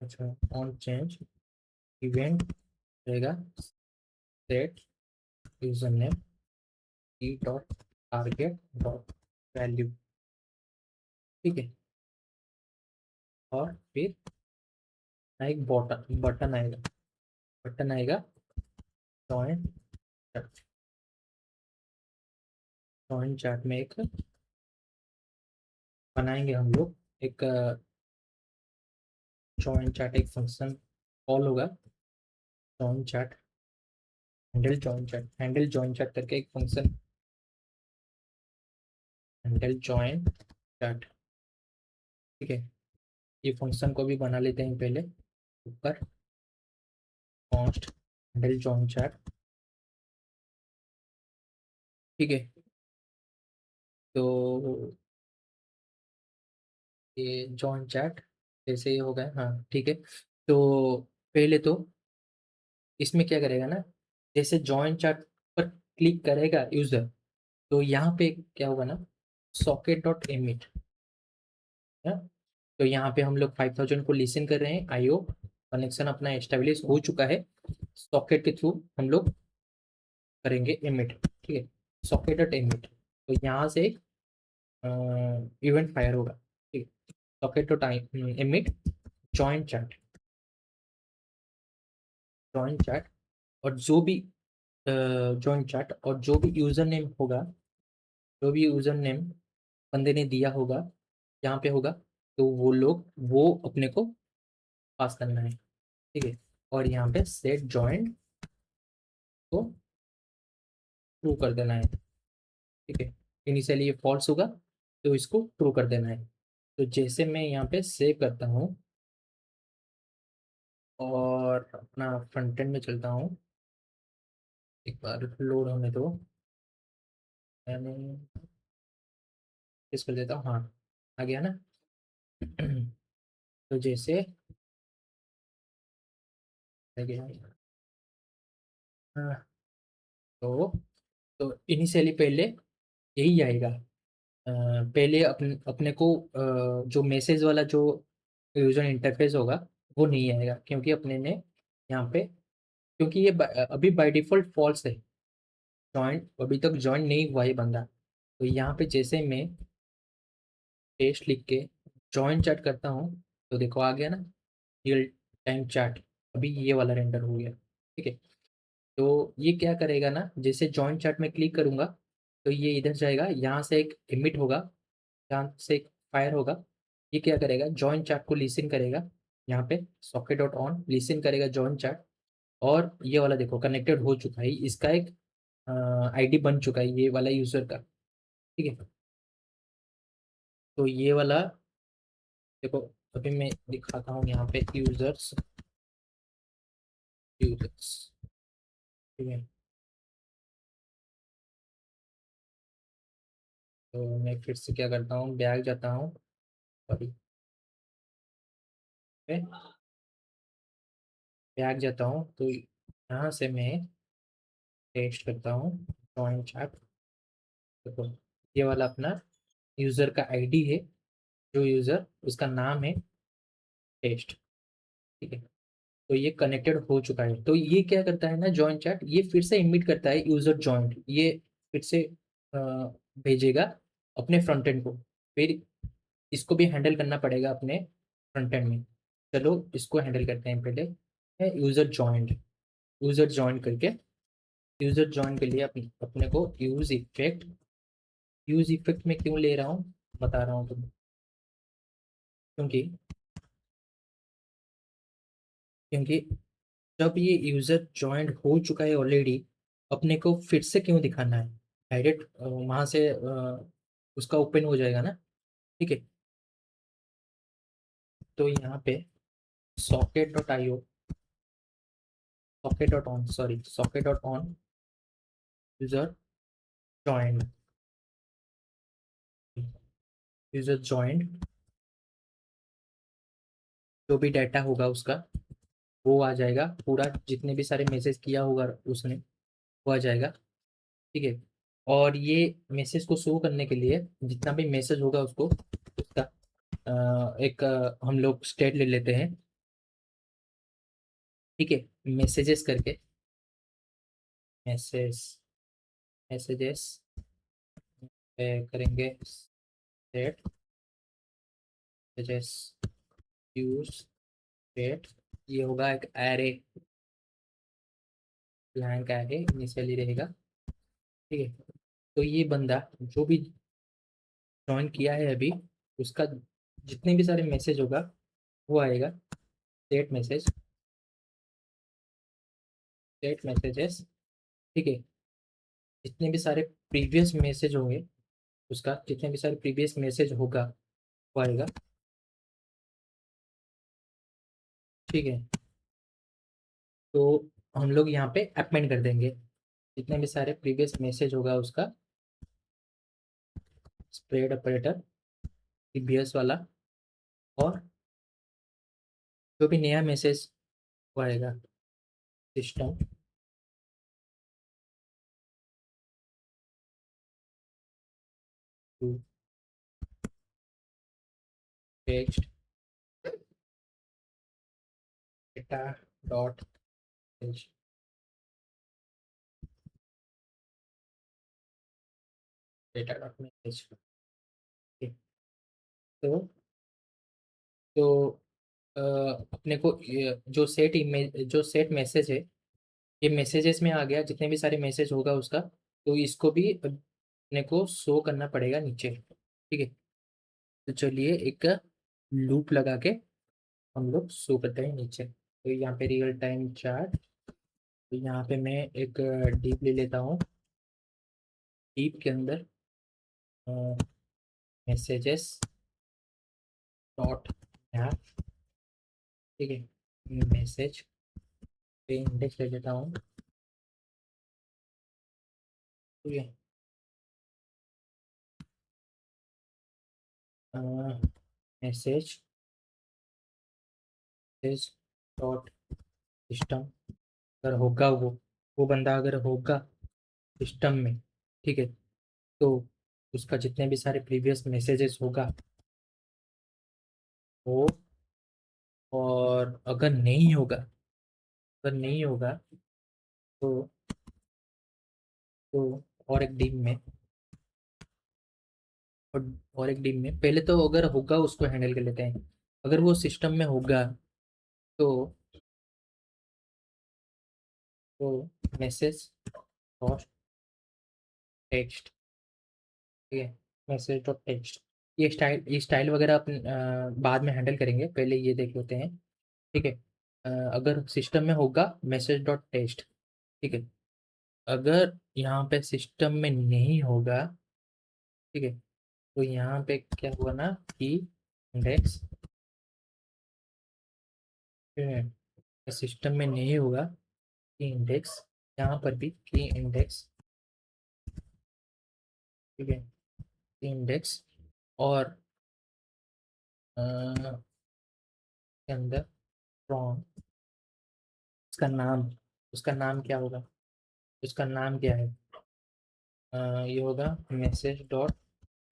अच्छा, ऑन चेंज इवेंट रहेगा, सेट यूजर नेम ई डॉट टारगेट डॉट वैल्यू, ठीक है। और फिर एक बटन आएगा जॉइन जॉइन चैट में एक बनाएंगे हम लोग, एक जॉइन चैट, एक फंक्शन कॉल होगा, join chat handle join chat करके एक फंक्शन, हैंडल जॉइन चैट, ठीक है। ये फंक्शन को भी बना लेते हैं पहले, ऊपर कॉन्स्ट हैंडल जॉइन चैट, ठीक है। तो ये जॉइन चैट जैसे ही हो गया, हाँ ठीक है। तो पहले तो इसमें क्या करेगा ना, जैसे जॉइन चैट पर क्लिक करेगा यूजर, तो यहाँ पे क्या होगा ना, सॉकेट डॉट एमिट है। तो यहाँ पे हम लोग 5000 को लिसन कर रहे हैं, आईओ कनेक्शन अपना एस्टेब्लिश हो चुका है, सॉकेट के थ्रू हम लोग करेंगे एमिट, ठीक है, सॉकेट डॉट एमिट। तो यहाँ से इवेंट फायर होगा, ठीक है। Socket dot emit join chat, और जो भी जॉइन चैट और जो भी यूजर नेम होगा, जो भी यूजर नेम बंदे ने दिया होगा यहाँ पे होगा, तो वो अपने को पास करना है, ठीक है। और यहाँ पे सेट जॉइन को ट्रू कर देना है। ठीक है, इनिशियली ये फॉल्स होगा तो इसको ट्रू कर देना है। तो जैसे मैं यहाँ पे सेव करता हूँ और अपना फ्रंट एंड में चलता हूँ, एक बार लोड होने दो, मैंने इस कर देता हूँ, हाँ आ गया ना। तो जैसे आ गया, हाँ, तो इनिशियली पहले यही आएगा। पहले अपने को जो मैसेज वाला जो यूजर इंटरफेस होगा वो नहीं आएगा, क्योंकि अपने ने यहाँ पे, क्योंकि ये अभी बाय डिफॉल्ट फॉल्स है, जॉइन अभी तक जॉइन नहीं हुआ ये बंदा। तो यहाँ पे जैसे मैं टेस्ट लिख के जॉइन चैट करता हूँ, तो देखो आ गया ना, रियल टाइम चैट, अभी ये वाला रेंडर हो गया। ठीक है, तो ये क्या करेगा ना, जैसे जॉइन चैट में क्लिक करूंगा तो ये इधर जाएगा, यहाँ से एक एमिट होगा, यहाँ से एक फायर होगा। ये क्या करेगा, जॉइन चैट को लिसन करेगा, यहाँ पे सॉकेट डॉट ऑन लिसन करेगा जॉइन चैट। और ये वाला देखो कनेक्टेड हो चुका है, इसका एक आईडी बन चुका है ये वाला यूजर का। ठीक है, तो ये वाला देखो, अभी मैं दिखाता हूँ यहाँ पे यूजर्स, यूजर्स। ठीक है, तो मैं फिर से क्या करता हूँ, बैग जाता हूँ, सॉरी, बैग जाता हूँ, तो यहाँ से मैं टेस्ट करता हूँ जॉइन चैट। देखो ये वाला अपना यूजर का आईडी है, जो यूजर उसका नाम है टेस्ट। ठीक है, तो ये कनेक्टेड हो चुका है। तो ये क्या करता है ना, जॉइन चैट ये फिर से इमिट करता है यूजर जॉइंट, ये फिर से अ, भेजेगा अपने फ्रंट एंड को। फिर इसको भी हैंडल करना पड़ेगा अपने फ्रंट एंड में। चलो इसको हैंडल करते हैं पहले, है यूजर जॉइंट। यूजर जॉइन करके, यूजर जॉइन के लिए अपने को यूज इफेक्ट में क्यों ले रहा हूँ, बता रहा हूँ तुम्हें। क्योंकि क्योंकि जब ये यूजर ज्वाइंट हो चुका है ऑलरेडी, अपने को फिर से क्यों दिखाना है, डायरेक्ट वहां से उसका ओपन हो जाएगा ना। ठीक है, तो यहाँ पे socket dot IO, socket dot on, sorry socket dot on user joint, user joint, जो भी डाटा होगा उसका वो आ जाएगा, पूरा जितने भी सारे मैसेज किया होगा उसने वो आ जाएगा। ठीक है, और ये मैसेज को शो करने के लिए जितना भी मैसेज होगा उसको, उसका एक हम लोग स्टेट ले लेते हैं। ठीक है, मैसेजेस करके, मैसेज मैसेजेस करेंगे स्टेट, मैसेजेस यूज स्टेट, ये होगा एक एरे, ब्लैंक एरे इनिशियली रहेगा। ठीक है, तो ये बंदा जो भी ज्वाइन किया है अभी, उसका जितने भी सारे मैसेज होगा वो आएगा, स्टेट मैसेज, स्टेट मैसेजेस। ठीक है, जितने भी सारे प्रीवियस मैसेज होंगे, उसका जितने भी सारे प्रीवियस मैसेज होगा वो आएगा। ठीक है, तो हम लोग यहाँ पे अपेंड कर देंगे जितने भी सारे प्रीवियस मैसेज होगा उसका, स्प्रेड ऑपरेटर प्रीवियस वाला, और जो भी नया मैसेज वो आएगा, system to text data dot data dot message. तो तो अपने को जो सेट इमेज, जो सेट मैसेज है, ये मैसेजेस में आ गया, जितने भी सारे मैसेज होगा उसका, तो इसको भी अपने को शो करना पड़ेगा नीचे। ठीक है, तो चलिए एक लूप लगा के हम लोग शो करते हैं नीचे। तो यहाँ पे रियल टाइम चार्ट, तो यहाँ पे मैं एक डीप ले लेता हूँ, डीप के अंदर मैसेजेस डॉट मैप, ठीक है, मैसेज पे इंडेक्स ले लेता हूँ, ठीक है। मैसेज डॉट सिस्टम, अगर होगा वो बंदा अगर होगा सिस्टम में, ठीक है, तो उसका जितने भी सारे प्रीवियस मैसेजेस होगा वो, और अगर नहीं होगा तो तो और एक डिब में, और, और एक डिब में पहले तो अगर होगा उसको हैंडल कर लेते हैं। अगर वो सिस्टम में होगा तो तो मैसेज डॉट टेक्स्ट, ठीक है, मैसेज डॉट टेक्स्ट। ये स्टाइल वगैरह अपन बाद में हैंडल करेंगे, पहले ये देख लेते हैं, ठीक है। अगर सिस्टम में होगा मैसेज डॉट टेक्स्ट, ठीक है। अगर यहाँ पे सिस्टम में नहीं होगा, ठीक है, तो यहाँ पे क्या हुआ ना कि इंडेक्स, सिस्टम में नहीं होगा की इंडेक्स, यहाँ पर भी की इंडेक्स, ठीक है, की इंडेक्स, और के अंदर फ्रॉम, उसका नाम, उसका नाम क्या होगा, उसका नाम क्या है, ये होगा मैसेज डॉट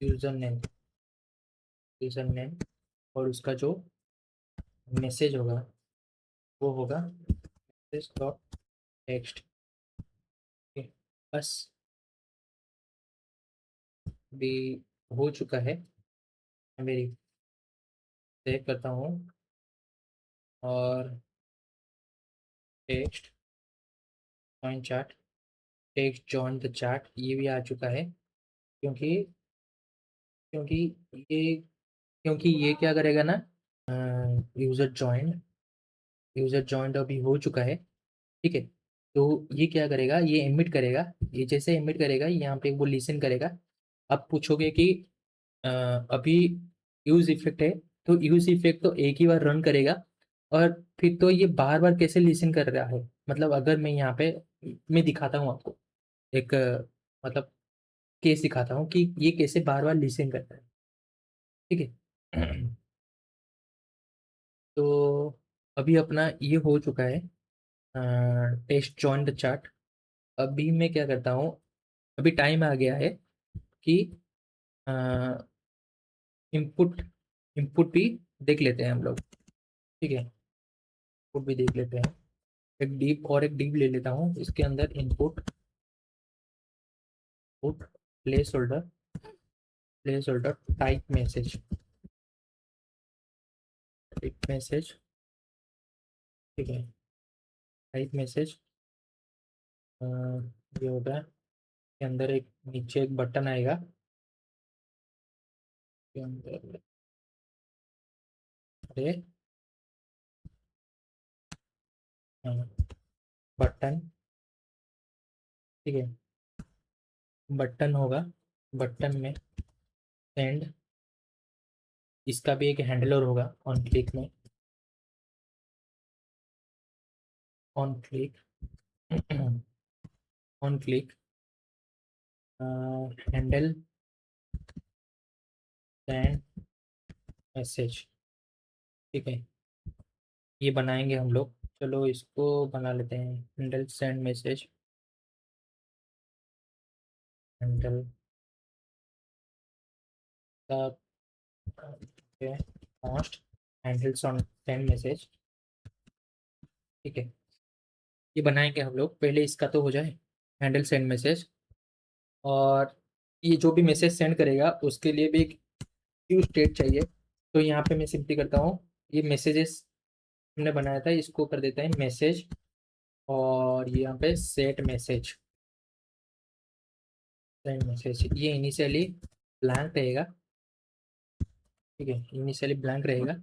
यूजर नेम, और उसका जो मैसेज होगा वो होगा मैसेज डॉट टेक्स्ट, बस भी हो चुका है मेरी, सेव करता हूँ, और text join chart, text join the chart ये भी आ चुका है, क्योंकि क्योंकि ये क्योंकि ये क्या करेगा ना, यूज़र जॉइन, यूज़र जॉइंड अभी हो चुका है, ठीक है। तो ये क्या करेगा, ये एमिट करेगा, ये जैसे एमिट करेगा यहाँ पे वो लिसन करेगा। अब पूछोगे कि अभी यूज इफेक्ट है, तो यूज इफेक्ट तो एक ही बार रन करेगा, और फिर तो ये बार बार कैसे लिसन कर रहा है, मतलब अगर मैं यहाँ पे मैं दिखाता हूँ आपको एक मतलब केस दिखाता हूँ कि ये कैसे बार बार लिसन करता है, ठीक है। तो अभी अपना ये हो चुका है, टेस्ट जॉइन द चार्ट। अभी मैं क्या करता हूँ, अभी टाइम आ गया है कि इनपुट इनपुट भी देख लेते हैं हम लोग, ठीक है, इनपुट भी देख लेते हैं। एक डीप ले लेता हूँ, इसके अंदर input put place holder, type message, ठीक है, टाइप मैसेज, ये होगा के अंदर एक नीचे एक बटन आएगा, के अंदर अरे बटन, ठीक है, बटन होगा, बटन में सेंड, इसका भी एक हैंडलर होगा ऑन क्लिक में, on click on click handle send message, ठीक है, ये बनाएंगे हम लोग। चलो इसको बना लेते हैं, हैंडल सेंड मैसेज, हैंडल का cost handles on send message, ठीक है, ये बनाएंगे हम लोग, पहले इसका तो हो जाए हैंडल सेंड मैसेज, और ये जो भी मैसेज सेंड करेगा उसके लिए भी एक क्यू स्टेट चाहिए। तो यहाँ पे मैं सिंपली करता हूँ, ये मैसेजेस हमने बनाया था इसको कर देता है मैसेज, और ये यहाँ पे सेंड मैसेज ये इनिशियली ब्लैंक रहेगा, ठीक है, इनिशियली ब्लैंक रहेगा।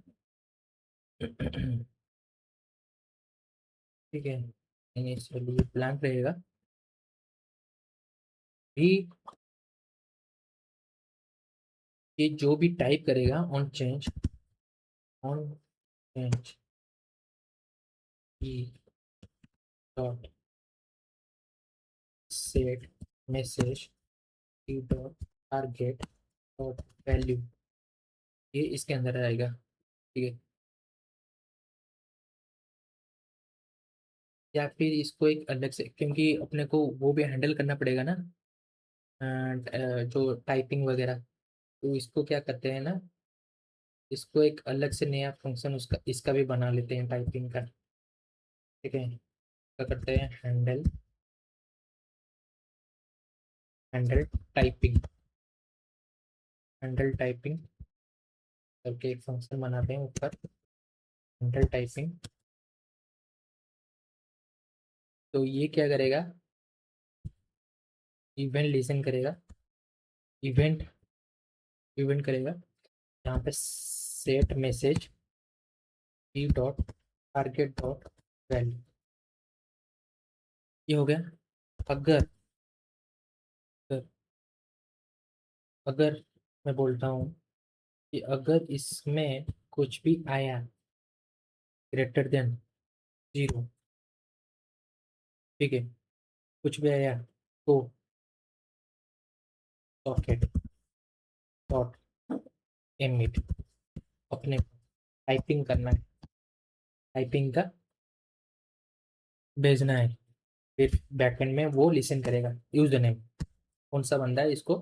ठीक है, इनिशियली ब्लैंक रहेगा भी, ये जो भी टाइप करेगा on change E dot set message E dot target dot value, ये इसके अंदर आएगा। ठीक है, या फिर इसको एक अलग से, क्योंकि अपने को वो भी हैंडल करना पड़ेगा ना, जो टाइपिंग वगैरह, तो इसको क्या करते हैं ना, इसको एक अलग से नया फंक्शन उसका इसका भी बना लेते हैं टाइपिंग का। ठीक है, क्या करते हैं, हैंडल टाइपिंग, हैंडल टाइपिंग करके एक फंक्शन बनाते हैं ऊपर, हैंडल टाइपिंग। तो ये क्या करेगा, इवेंट लिसन करेगा, इवेंट इवेंट करेगा, यहाँ पे सेट मैसेज ई डॉट टारगेट डॉट वैल्यू, ये हो गया। अगर अगर अगर मैं बोलता हूँ कि अगर इसमें कुछ भी आया ग्रेटर देन 0, ठीक है, कुछ भी आया तो सॉकेट डॉट एमिट, अपने टाइपिंग करना है, टाइपिंग का भेजना है, फिर बैकएंड में वो लिसन करेगा यूजर नेम, कौन सा बंदा है इसको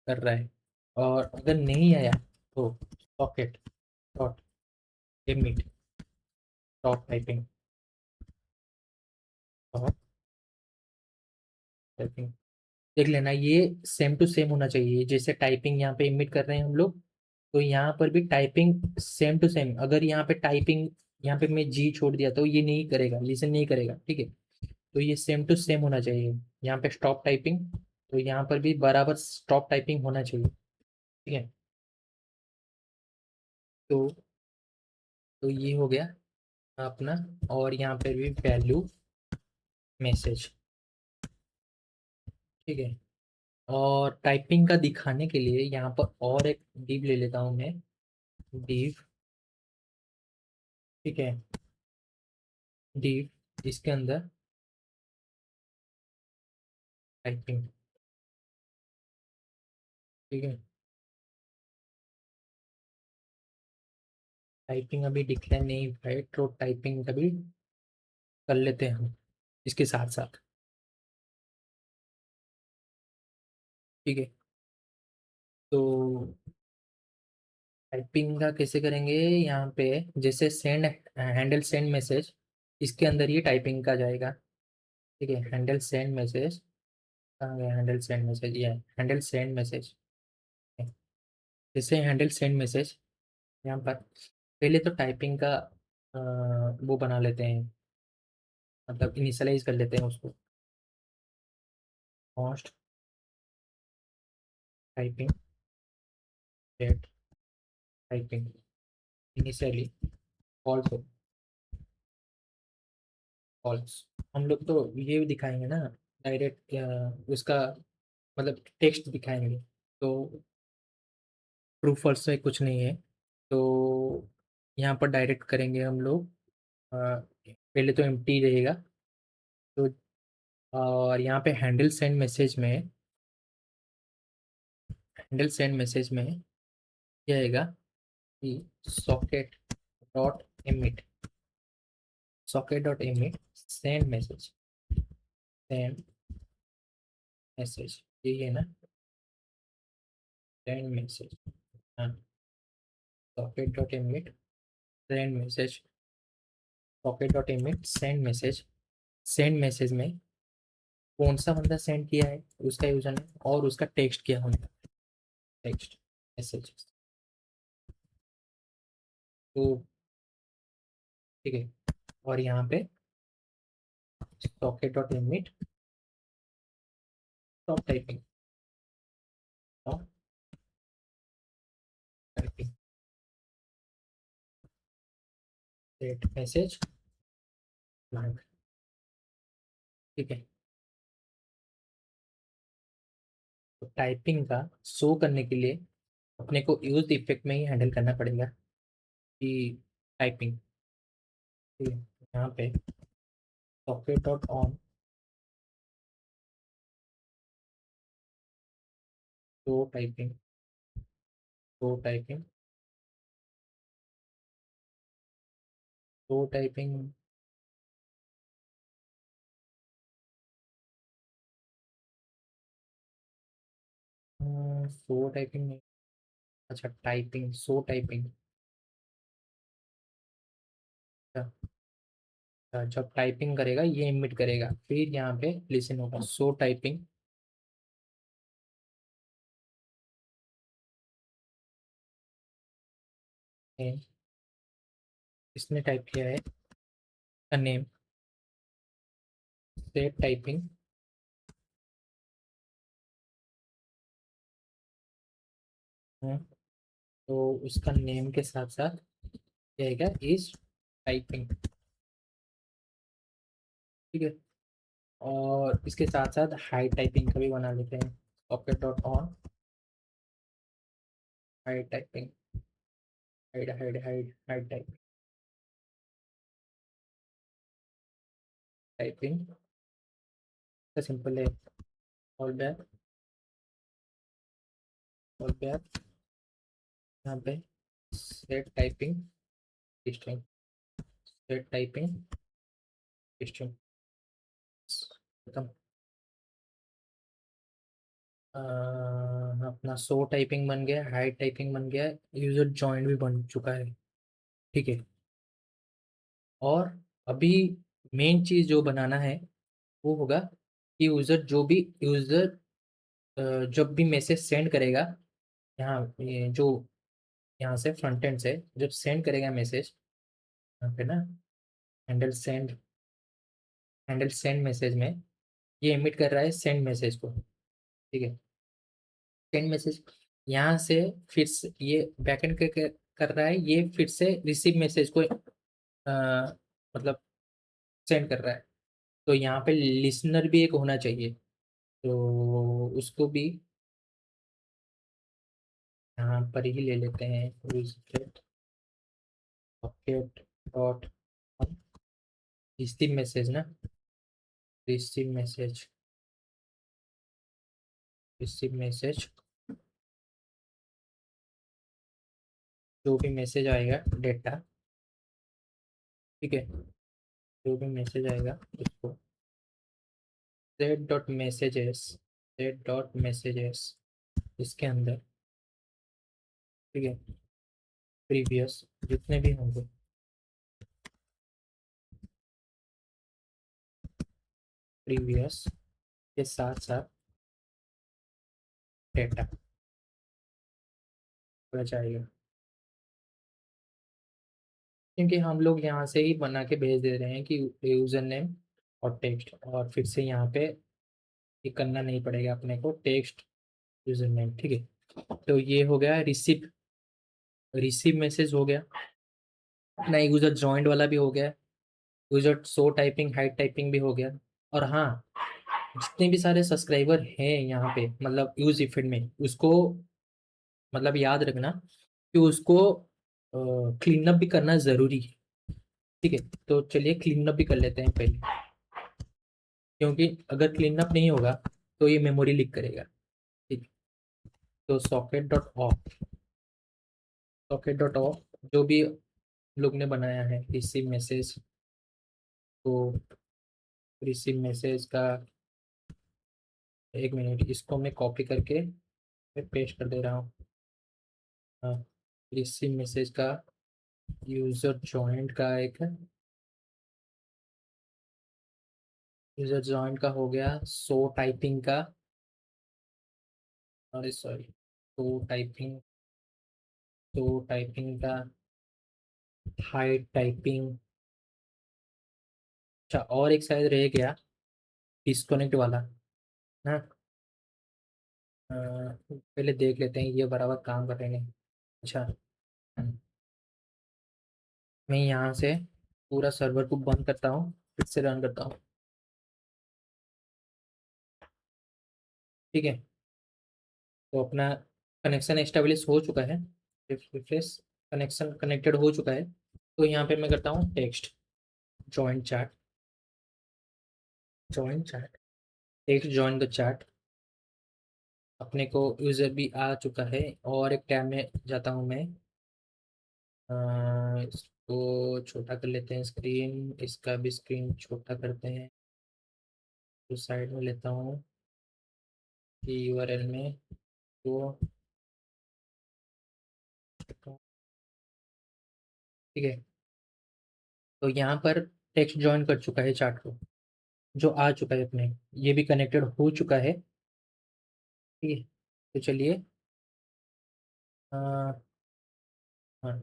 कर रहा है। और अगर नहीं आया तो socket dot emit dot typing, dot typing. देख लेना, ये सेम टू सेम होना चाहिए, जैसे टाइपिंग यहाँ पे इमिट कर रहे हैं हम लोग, तो यहाँ पर भी टाइपिंग सेम टू सेम। अगर यहाँ पे टाइपिंग, यहाँ पे मैं जी छोड़ दिया तो ये नहीं करेगा, लिसन नहीं करेगा। ठीक है, तो ये सेम टू सेम होना चाहिए। यहाँ पे स्टॉप टाइपिंग, तो यहाँ पर भी बराबर स्टॉप टाइपिंग होना चाहिए। ठीक है, तो ये हो गया अपना। और यहाँ पे भी वैल्यू मैसेज, ठीक है। और टाइपिंग का दिखाने के लिए यहाँ पर और एक div ले लेता हूँ मैं, div, ठीक है, div इसके अंदर टाइपिंग, ठीक है। टाइपिंग अभी डिक्लेयर नहीं हुआ है, तो टाइपिंग कभी कर लेते हैं हम इसके साथ साथ। ठीक है, तो टाइपिंग का कैसे करेंगे, यहाँ पे जैसे सेंड, हैंडल सेंड मैसेज, इसके अंदर ये टाइपिंग का जाएगा। ठीक है, हैंडल सेंड मैसेज, कहाँ गया हैंडल सेंड मैसेज, ये हैंडल सेंड मैसेज। जैसे हैंडल सेंड मैसेज यहाँ पर पहले तो टाइपिंग का वो बना लेते हैं, मतलब इनिशियलाइज कर लेते हैं उसको, const typing set typing initially false हो, फॉल्स। हम लोग तो ये भी दिखाएंगे ना डायरेक्ट, उसका मतलब टेक्स्ट दिखाएंगे, तो ट्रू फॉल्स में कुछ नहीं है। तो यहाँ पर डायरेक्ट करेंगे हम लोग, पहले तो एम्प्टी रहेगा। तो और यहाँ पे हैंडल सेंड मैसेज में क्या आएगा कि socket dot emit, socket dot emit send message, send message, यही है ना, सेंड मैसेज, हाँ, socket dot emit send message, socket dot emit send message. Send message में कौन सा बंदा सेंड किया है, उसका यूजर नेम और उसका टेक्स्ट क्या होगा, टेक्स्ट मैसेज। तो ठीक है, और यहाँ पे socket dot emit top typing, top typing set message blank. ठीक है, तो टाइपिंग का शो करने के लिए अपने को यूज इफेक्ट में ही हैंडल करना पड़ेगा कि टाइपिंग। ठीक है, यहाँ पे सॉकेट डॉट ऑन, तो टाइपिंग, तो टाइपिंग, तो टाइपिंग, सो टाइपिंग नहीं, अच्छा टाइपिंग, सो टाइपिंग। जब टाइपिंग करेगा ये इमिट करेगा, फिर यहाँ पे लिसन होगा, सो टाइपिंग है। इसने टाइप किया है नेम, से टाइपिंग, तो उसका नेम के साथ साथ क्या आएगा, इज टाइपिंग। ठीक है, और इसके साथ साथ हाई टाइपिंग का भी बना लेते हैं, socket dot on high typing, hide hide hide hide typing, typing तो सिंपल है। ऑल बैक, ऑल बैक, यहाँ पे set typing string, set typing string, खत्म। अपना सो टाइपिंग बन गया, हाई टाइपिंग बन गया, यूजर जॉइन भी बन चुका है। ठीक है, और अभी मेन चीज जो बनाना है वो होगा कि यूजर जो भी यूजर जब भी मैसेज सेंड करेगा, यहाँ ये जो यहाँ से फ्रंट एंड से जब सेंड करेगा मैसेज, यहाँ पे ना handle send, handle send message में ये एमिट कर रहा है सेंड मैसेज को। ठीक है, सेंड मैसेज यहाँ से फिर से ये बैकएंड कर रहा है, ये फिर से रिसीव मैसेज को मतलब सेंड कर रहा है। तो यहाँ पे लिसनर भी एक होना चाहिए, तो उसको भी यहाँ पर ही ले लेते हैं, सॉकेट डॉट रिसीव मैसेज ना, रिसीव मैसेज, रिसीव मैसेज, जो भी मैसेज आएगा डेटा, ठीक है, जो भी मैसेज आएगा उसको set dot messages, set dot messages इसके अंदर, ठीक है, प्रीवियस जितने भी होंगे, प्रीवियस के साथ साथ डेटा जाएगा, क्योंकि हम लोग यहाँ से ही बना के भेज दे रहे हैं कि यूजर नेम और टेक्स्ट, और फिर से यहाँ पे ये करना नहीं पड़ेगा अपने को, टेक्स्ट यूजर नेम। ठीक है, तो ये हो गया रिसीव, रिसीव मैसेज हो गया, अपना यूजर जॉइंट वाला भी हो गया, यूजर सो टाइपिंग हाइड टाइपिंग भी हो गया। और हाँ, जितने भी सारे सब्सक्राइबर हैं यहाँ पे मतलब यूज इफेक्ट में, उसको मतलब याद रखना कि उसको क्लीन अप भी करना ज़रूरी है। ठीक है, तो चलिए क्लीन अप भी कर लेते हैं पहले, क्योंकि अगर क्लीन अप नहीं होगा तो ये मेमोरी लीक करेगा। ठीक है, तो socket dot of, socket dot of जो भी लोग ने बनाया है रिसीव मैसेज, तो रिसीव मैसेज का, एक मिनट इसको मैं कॉपी करके मैं पेस्ट कर दे रहा हूँ। हाँ, रिसीव मैसेज का यूजर जॉइंट का एक, यूजर जॉइंट का हो गया, सो टाइपिंग का, अरे सॉरी, सो टाइपिंग, सो टाइपिंग का हाई टाइपिंग। अच्छा, और एक शायद रह गया डिस्कनेक्ट वाला ना, पहले देख लेते हैं ये बराबर काम कर रहे हैं। अच्छा, मैं यहाँ से पूरा सर्वर को बंद करता हूँ, फिर से रन करता हूँ। ठीक है, तो अपना कनेक्शन एस्टेब्लिश हो चुका है, रिफ्रेश, कनेक्शन कनेक्टेड हो चुका है। तो यहाँ पे मैं करता हूँ text join chat, join chat, text join the chat. अपने को यूज़र भी आ चुका है, और एक टैब में जाता हूँ मैं। इसको छोटा कर लेते हैं, स्क्रीन, इसका भी स्क्रीन छोटा करते हैं। तो साइड में लेता हूँ कि यूआरएल में तो ठीक है। तो यहाँ पर टेक्स्ट जॉइन कर चुका है चार्ट को, जो आ चुका है अपने, ये भी कनेक्टेड हो चुका है, ठीक है। तो चलिए, हाँ, हाँ,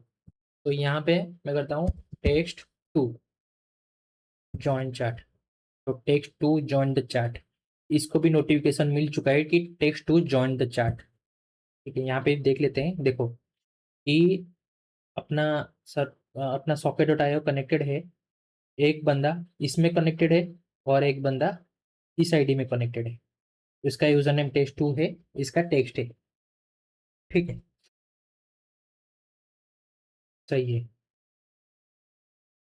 तो यहाँ पे मैं करता हूँ टेक्स्ट टू जॉइन चैट। तो text two join the chat, इसको भी नोटिफिकेशन मिल चुका है कि text two join the chat, ठीक है। यहाँ पे देख लेते हैं, देखो कि अपना सर अपना सॉकेट डॉट आईओ कनेक्टेड है, एक बंदा इसमें कनेक्टेड है, और एक बंदा इस आईडी में कनेक्टेड है। इसका यूजर नेम टेक्स्ट टू है, इसका टेक्स्ट है, ठीक है, सही है।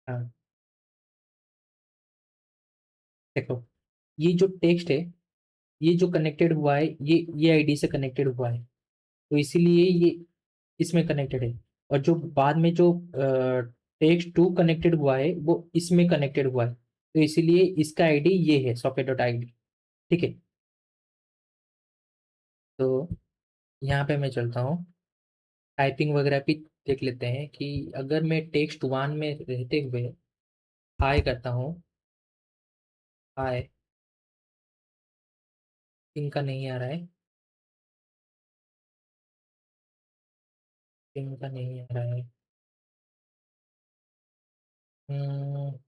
हाँ, देखो, ये जो टेक्स्ट है, ये जो कनेक्टेड हुआ है, ये आईडी से कनेक्टेड हुआ है, तो इसीलिए ये इसमें कनेक्टेड है। और जो बाद में जो टेक्स्ट टू कनेक्टेड हुआ है, वो इसमें कनेक्टेड हुआ है, तो इसीलिए इसका आईडी ये है, सॉकेट डॉट आईडी, ठीक है। तो यहाँ पे मैं चलता हूँ, टाइपिंग वगैरह भी देख लेते हैं कि अगर मैं टेक्स्ट वन में रहते हुए हाई करता हूँ, हाई, इनका नहीं आ रहा है, इनका नहीं आ रहा है। हम्म,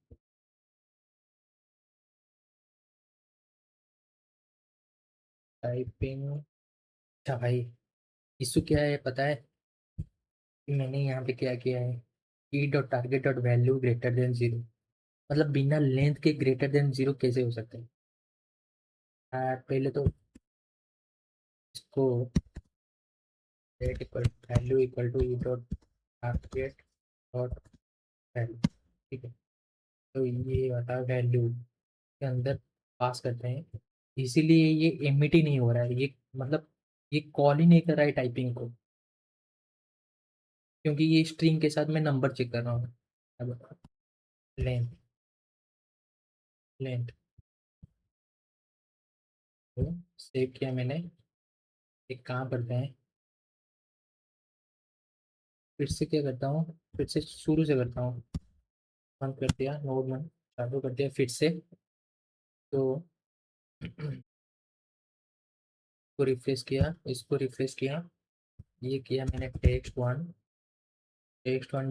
टाइपिंग, अच्छा भाई, इशू क्या है पता है कि मैंने यहाँ पे क्या किया है, ई dot target dot value greater than zero, मतलब बिना लेंथ के ग्रेटर देन जीरो कैसे हो सकता है। पहले तो इसको value equal to E dot target dot value, ठीक है। तो ये वाला वैल्यू के अंदर पास करते हैं, इसीलिए ये एमिट ही नहीं हो रहा है, ये मतलब ये कॉल ही नहीं कर रहा है टाइपिंग को, क्योंकि ये स्ट्रिंग के साथ मैं नंबर चेक कर रहा हूँ। अब लेंथ, लेंथ, तो सेव किया मैंने। एक काम करते हैं, फिर से क्या करता हूँ, फिर से शुरू से करता हूँ। बंद कर दिया, नोड मन चालू कर दिया फिर से। तो इसको रिफ्रेश किया, इसको रिफ्रेश किया, ये किया मैंने text one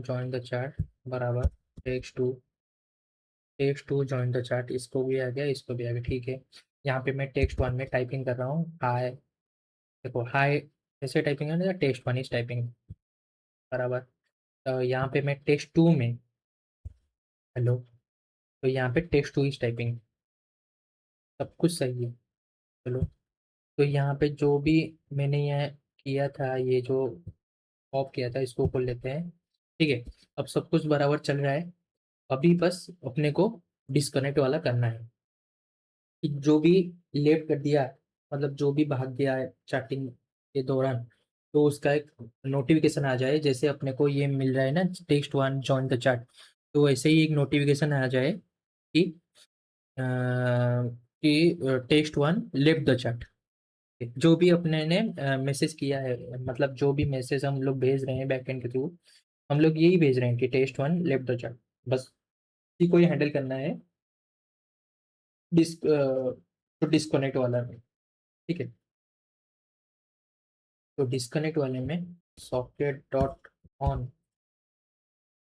join the chat बराबर text two, text two join the chat, इसको भी आ गया, इसको भी आ गया, ठीक है। यहाँ पे मैं टेक्स्ट वन में टाइपिंग कर रहा हूँ, हाय, देखो हाय ऐसे टाइपिंग है ना, टेक्स्ट वन इज टाइपिंग बराबर। तो यहाँ पे मैं टेक्स्ट टू में हेलो, तो यहाँ पे टेक्स्ट टू इज टाइपिंग, सब कुछ सही है। चलो, तो यहाँ पे जो भी मैंने यह किया था, ये जो ऑफ किया था, इसको खोल लेते हैं, ठीक है। अब सब कुछ बराबर चल रहा है, अभी बस अपने को डिस्कनेक्ट वाला करना है, कि जो भी लेट कर दिया, मतलब जो भी भाग गया है चैटिंग के दौरान, तो उसका एक नोटिफिकेशन आ जाए, जैसे अपने को ये मिल रहा है ना text one join the chat, तो ऐसे ही एक नोटिफिकेशन आ जाए कि text one left the chat. जो भी अपने ने मैसेज किया है, मतलब जो भी मैसेज हम लोग भेज रहे हैं बैकएंड के थ्रू, हम लोग यही भेज रहे हैं कि test one left the chat, बस इसी को ही हैंडल करना है तो डिस्कनेक्ट वाला में, ठीक है। तो डिस्कनेक्ट वाले में socket dot on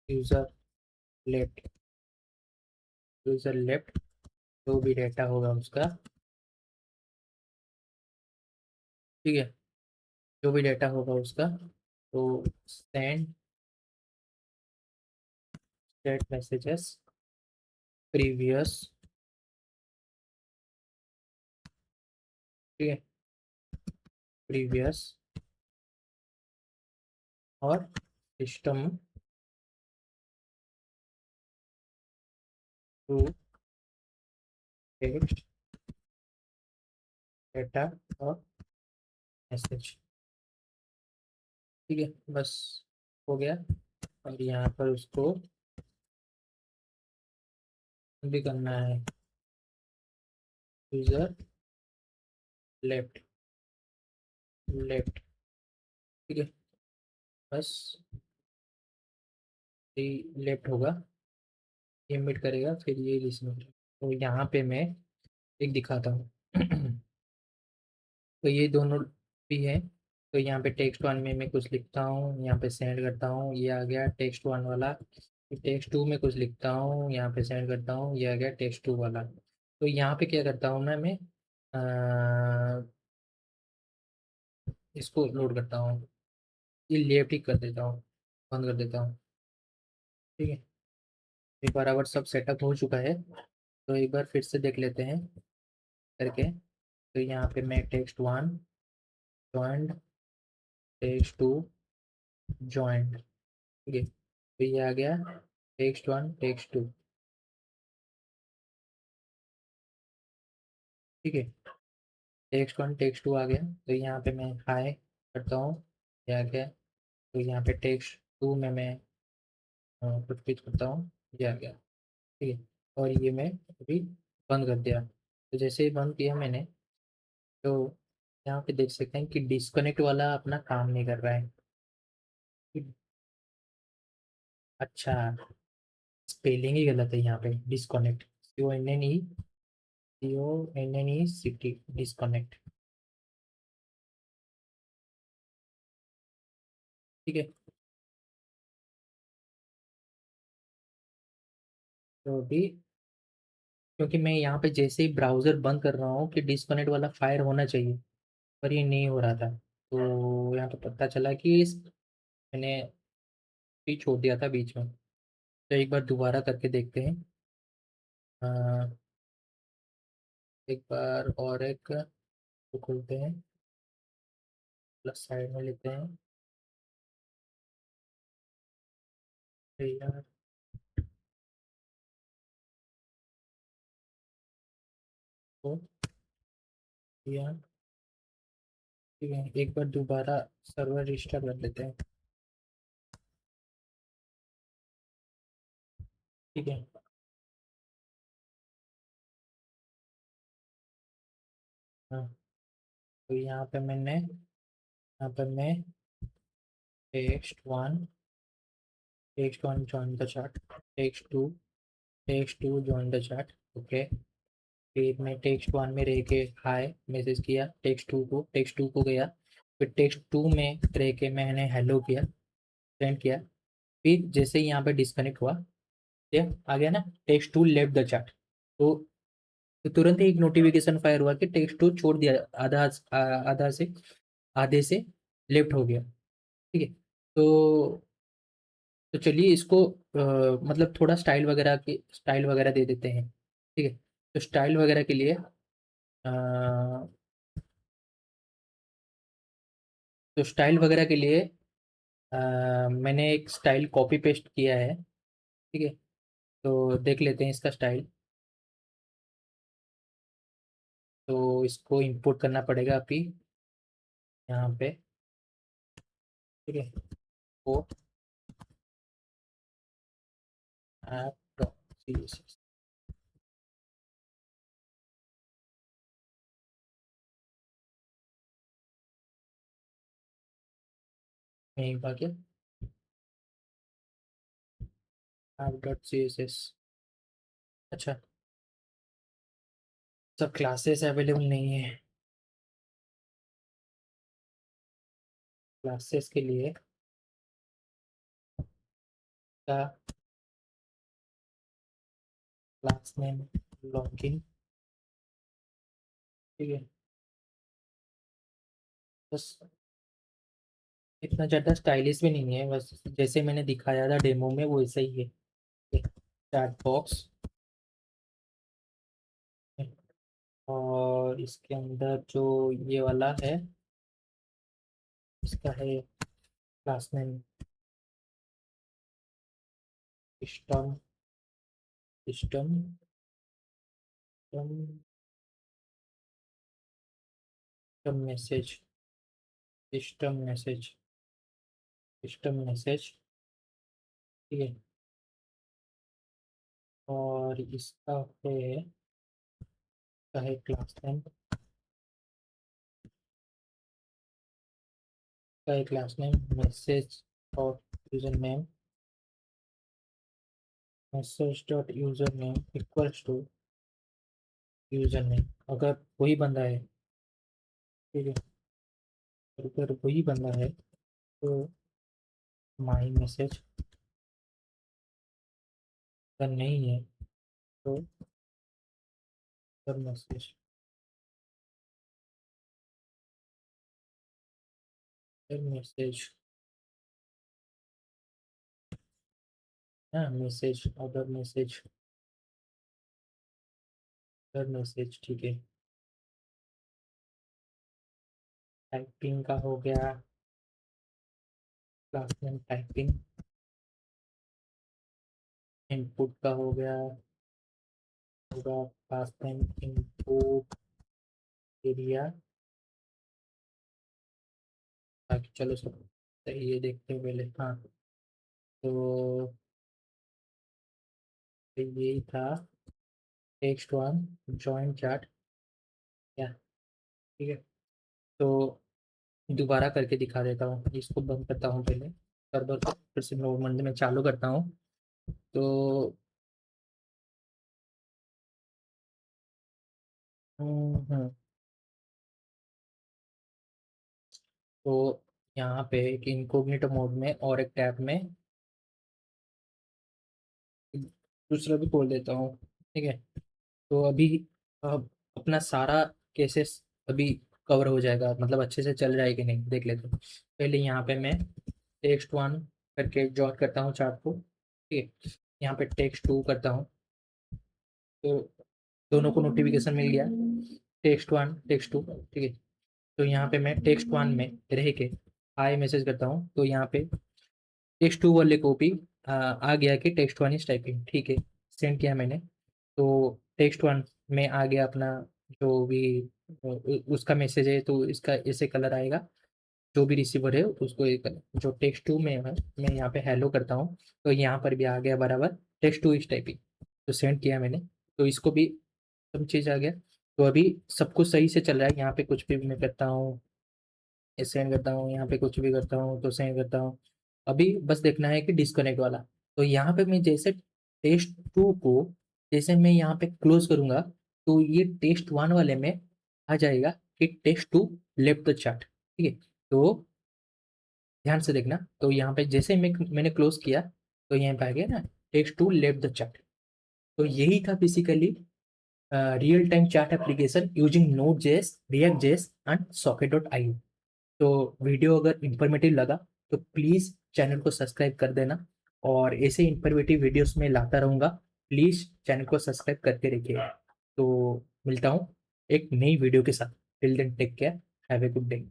user left, user left, जो भी डेटा होगा उसका, ठीक है, जो भी डेटा होगा उसका, तो सेंड चैट मैसेजेस प्रीवियस, ठीक है, प्रीवियस और सिस्टम टू टेक्स्ट डेटा और मैसेज। ठीक है, बस हो गया। और यहाँ पर उसको भी करना है, यूजर लेफ्ट लेफ्ट। ठीक है, बस ये लेफ्ट होगा, ये एमिट करेगा, फिर ये लिसनर। तो यहाँ पे मैं एक दिखाता हूँ। तो ये दोनों भी है। तो यहाँ पे टेक्स्ट वन में मैं कुछ लिखता हूँ, यहाँ पे सेंड करता हूँ, ये आ गया टेक्स्ट वन वाला। टेक्स्ट टू में कुछ लिखता हूँ, यहाँ पे सेंड करता हूँ, ये आ गया टेक्स्ट टू वाला। तो यहाँ पे क्या करता हूँ ना मैं, इसको लोड करता हूँ, ये लेफ्ट ही कर देता हूँ, बंद कर देता हूँ। ठीक है, एक बार अगर सब सेटअप हो चुका है तो एक बार फिर से देख लेते हैं करके। तो यहाँ पे मैं text one joined, text two joined. ठीक है, तो ये आ गया टेक्स्ट वन टेक्स्ट टू। ठीक है, टेक्स्ट वन टेक्स्ट टू आ गया। तो यहाँ पे मैं हाई करता हूँ, ये आ गया। तो यहाँ पे टेक्स्ट टू में मैं कुछ पिच करता हूँ, ये आ गया। ठीक है, और ये मैं अभी बंद कर दिया। तो जैसे ही बंद किया मैंने, तो यहाँ पे देख सकते हैं कि डिस्कनेक्ट वाला अपना काम नहीं कर रहा है। अच्छा, स्पेलिंग ही गलत है यहाँ पे, डिस्कनेक्ट, CONNECT, डिस्कनेक्ट। ठीक है, तो अभी क्योंकि मैं यहाँ पे जैसे ही ब्राउज़र बंद कर रहा हूँ कि डिस्कनेक्ट वाला फायर होना चाहिए, पर ये नहीं हो रहा था। तो यहाँ पे पता चला कि मैंने भी छोड़ दिया था बीच में। तो एक बार दोबारा करके देखते हैं। अ, एक बार और एक तो खोलते हैं, प्लस साइड में लेते हैं। अरे यार, तो यार, ठीक है, एक बार दोबारा सर्वर रिस्टार्ट कर लेते हैं। ठीक है, हाँ। तो यहाँ पे मैं text one join the chart, text two join the chart. Okay, फिर मैं टेक्स्ट वन में रह के हाय मैसेज किया, टेक्स्ट टू को गया। फिर टेक्स्ट टू में रह के मैंने हेलो किया, सेंड किया। फिर जैसे ही यहाँ पे डिस्कनेक्ट हुआ, ये आ गया ना, text two left the chat. तो, तो तुरंत ही एक नोटिफिकेशन फायर हुआ कि टेक्स्ट टू छोड़ दिया, आधा से आधे से लेफ्ट हो गया। ठीक है, तो चलिए इसको मतलब थोड़ा स्टाइल वगैरह दे देते हैं। ठीक है, तो स्टाइल वगैरह के लिए तो स्टाइल वगैरह के लिए मैंने एक स्टाइल कॉपी पेस्ट किया है। ठीक है, तो देख लेते हैं इसका स्टाइल। तो इसको इंपोर्ट करना पड़ेगा अभी यहाँ पे। ठीक है, वो app.css में एक बार app.css। अच्छा, सब क्लासेस अवेलेबल नहीं है। क्लासेस के लिए का क्लास नेम लॉगिन। ठीक है, बस इतना ज़्यादा स्टाइलिश भी नहीं है, बस जैसे मैंने दिखाया था डेमो में वो वैसा ही है। चैट बॉक्स, और इसके अंदर जो ये वाला है, इसका है class name system system system message system message system message, ठीक है। और इसका है क्लास नेम, का है क्लास नेम मैसेज और user name message dot user name equals to user name. अगर वही बंदा है, ठीक है, अगर वही बंदा है तो माई मैसेज, अगर नहीं है तो सब मैसेज सब मैसेज, हाँ message other message other message, ठीक है। टाइपिंग का हो गया, क्लास नेम टाइपिंग। इनपुट का हो गया, होगा क्लास नेम इनपुट एरिया। बाकी चलो सब सही है, देखते हैं पहले। हाँ, तो यही था टेक्स्ट वन जॉइन चैट, क्या, ठीक है। तो दोबारा करके दिखा देता हूँ, इसको बंद करता हूँ पहले सर्वर को, फिर से नॉर्मल में चालू करता हूँ। तो हम्म, तो यहाँ पे एक इनकोग्निटो मोड में और एक टैब में दूसरा भी खोल देता हूँ, ठीक है। तो अभी अब अपना सारा केसेस अभी कवर हो जाएगा, मतलब अच्छे से चल जाएगी नहीं, देख लेते हैं। पहले यहाँ पे मैं टेक्स्ट वन करके जॉइन करता हूँ चार्ट को, ठीक है। यहाँ पे टेक्स्ट टू करता हूँ, तो दोनों को नोटिफिकेशन मिल गया, टेक्स्ट वन टेक्स्ट टू, ठीक है। तो यहाँ पे मैं टेक्स्ट वन में रह के हाई मैसेज करता हूँ, तो यहाँ पे टेक्स्ट टू वाले को भी आ गया कि टेक्स्ट वन इज टाइपिंग, ठीक है। सेंड किया मैंने, तो टेक्स्ट वन में आ गया अपना जो भी उसका मैसेज है, तो इसका ऐसे कलर आएगा, जो भी रिसीवर है उसको एक कलर। जो टेक्स्ट टू में है, मैं यहाँ पे हेलो करता हूँ, तो यहाँ पर भी आ गया बराबर टेक्स्ट टू इज टाइपिंग, तो सेंड किया मैंने, तो इसको भी सब चीज़ आ गया। तो अभी सब कुछ सही से चल रहा है, यहाँ पे कुछ भी मैं करता हूँ सेंड करता हूँ, यहाँ पे कुछ भी करता हूँ तो सेंड करता हूँ। अभी बस देखना है कि डिस्कनेक्ट वाला, तो यहाँ पे मैं जैसे टेस्ट टू को जैसे मैं यहाँ पे क्लोज करूंगा, तो ये टेस्ट वन वाले में आ जाएगा कि test two left the chart, ठीक है। तो ध्यान से देखना, तो यहाँ पे जैसे मैंने क्लोज किया, तो यहाँ पे आ गया ना text two left the chart. तो यही था basically real time chat application using node JS, react JS and socket dot I. तो वीडियो अगर इंफॉर्मेटिव लगा तो प्लीज़ चैनल को सब्सक्राइब कर देना, और ऐसे इंफॉर्मेटिव वीडियोस में लाता रहूँगा, प्लीज़ चैनल को सब्सक्राइब करके रखिएगा। तो मिलता हूँ एक नई वीडियो के साथ, till then take care, have a good day.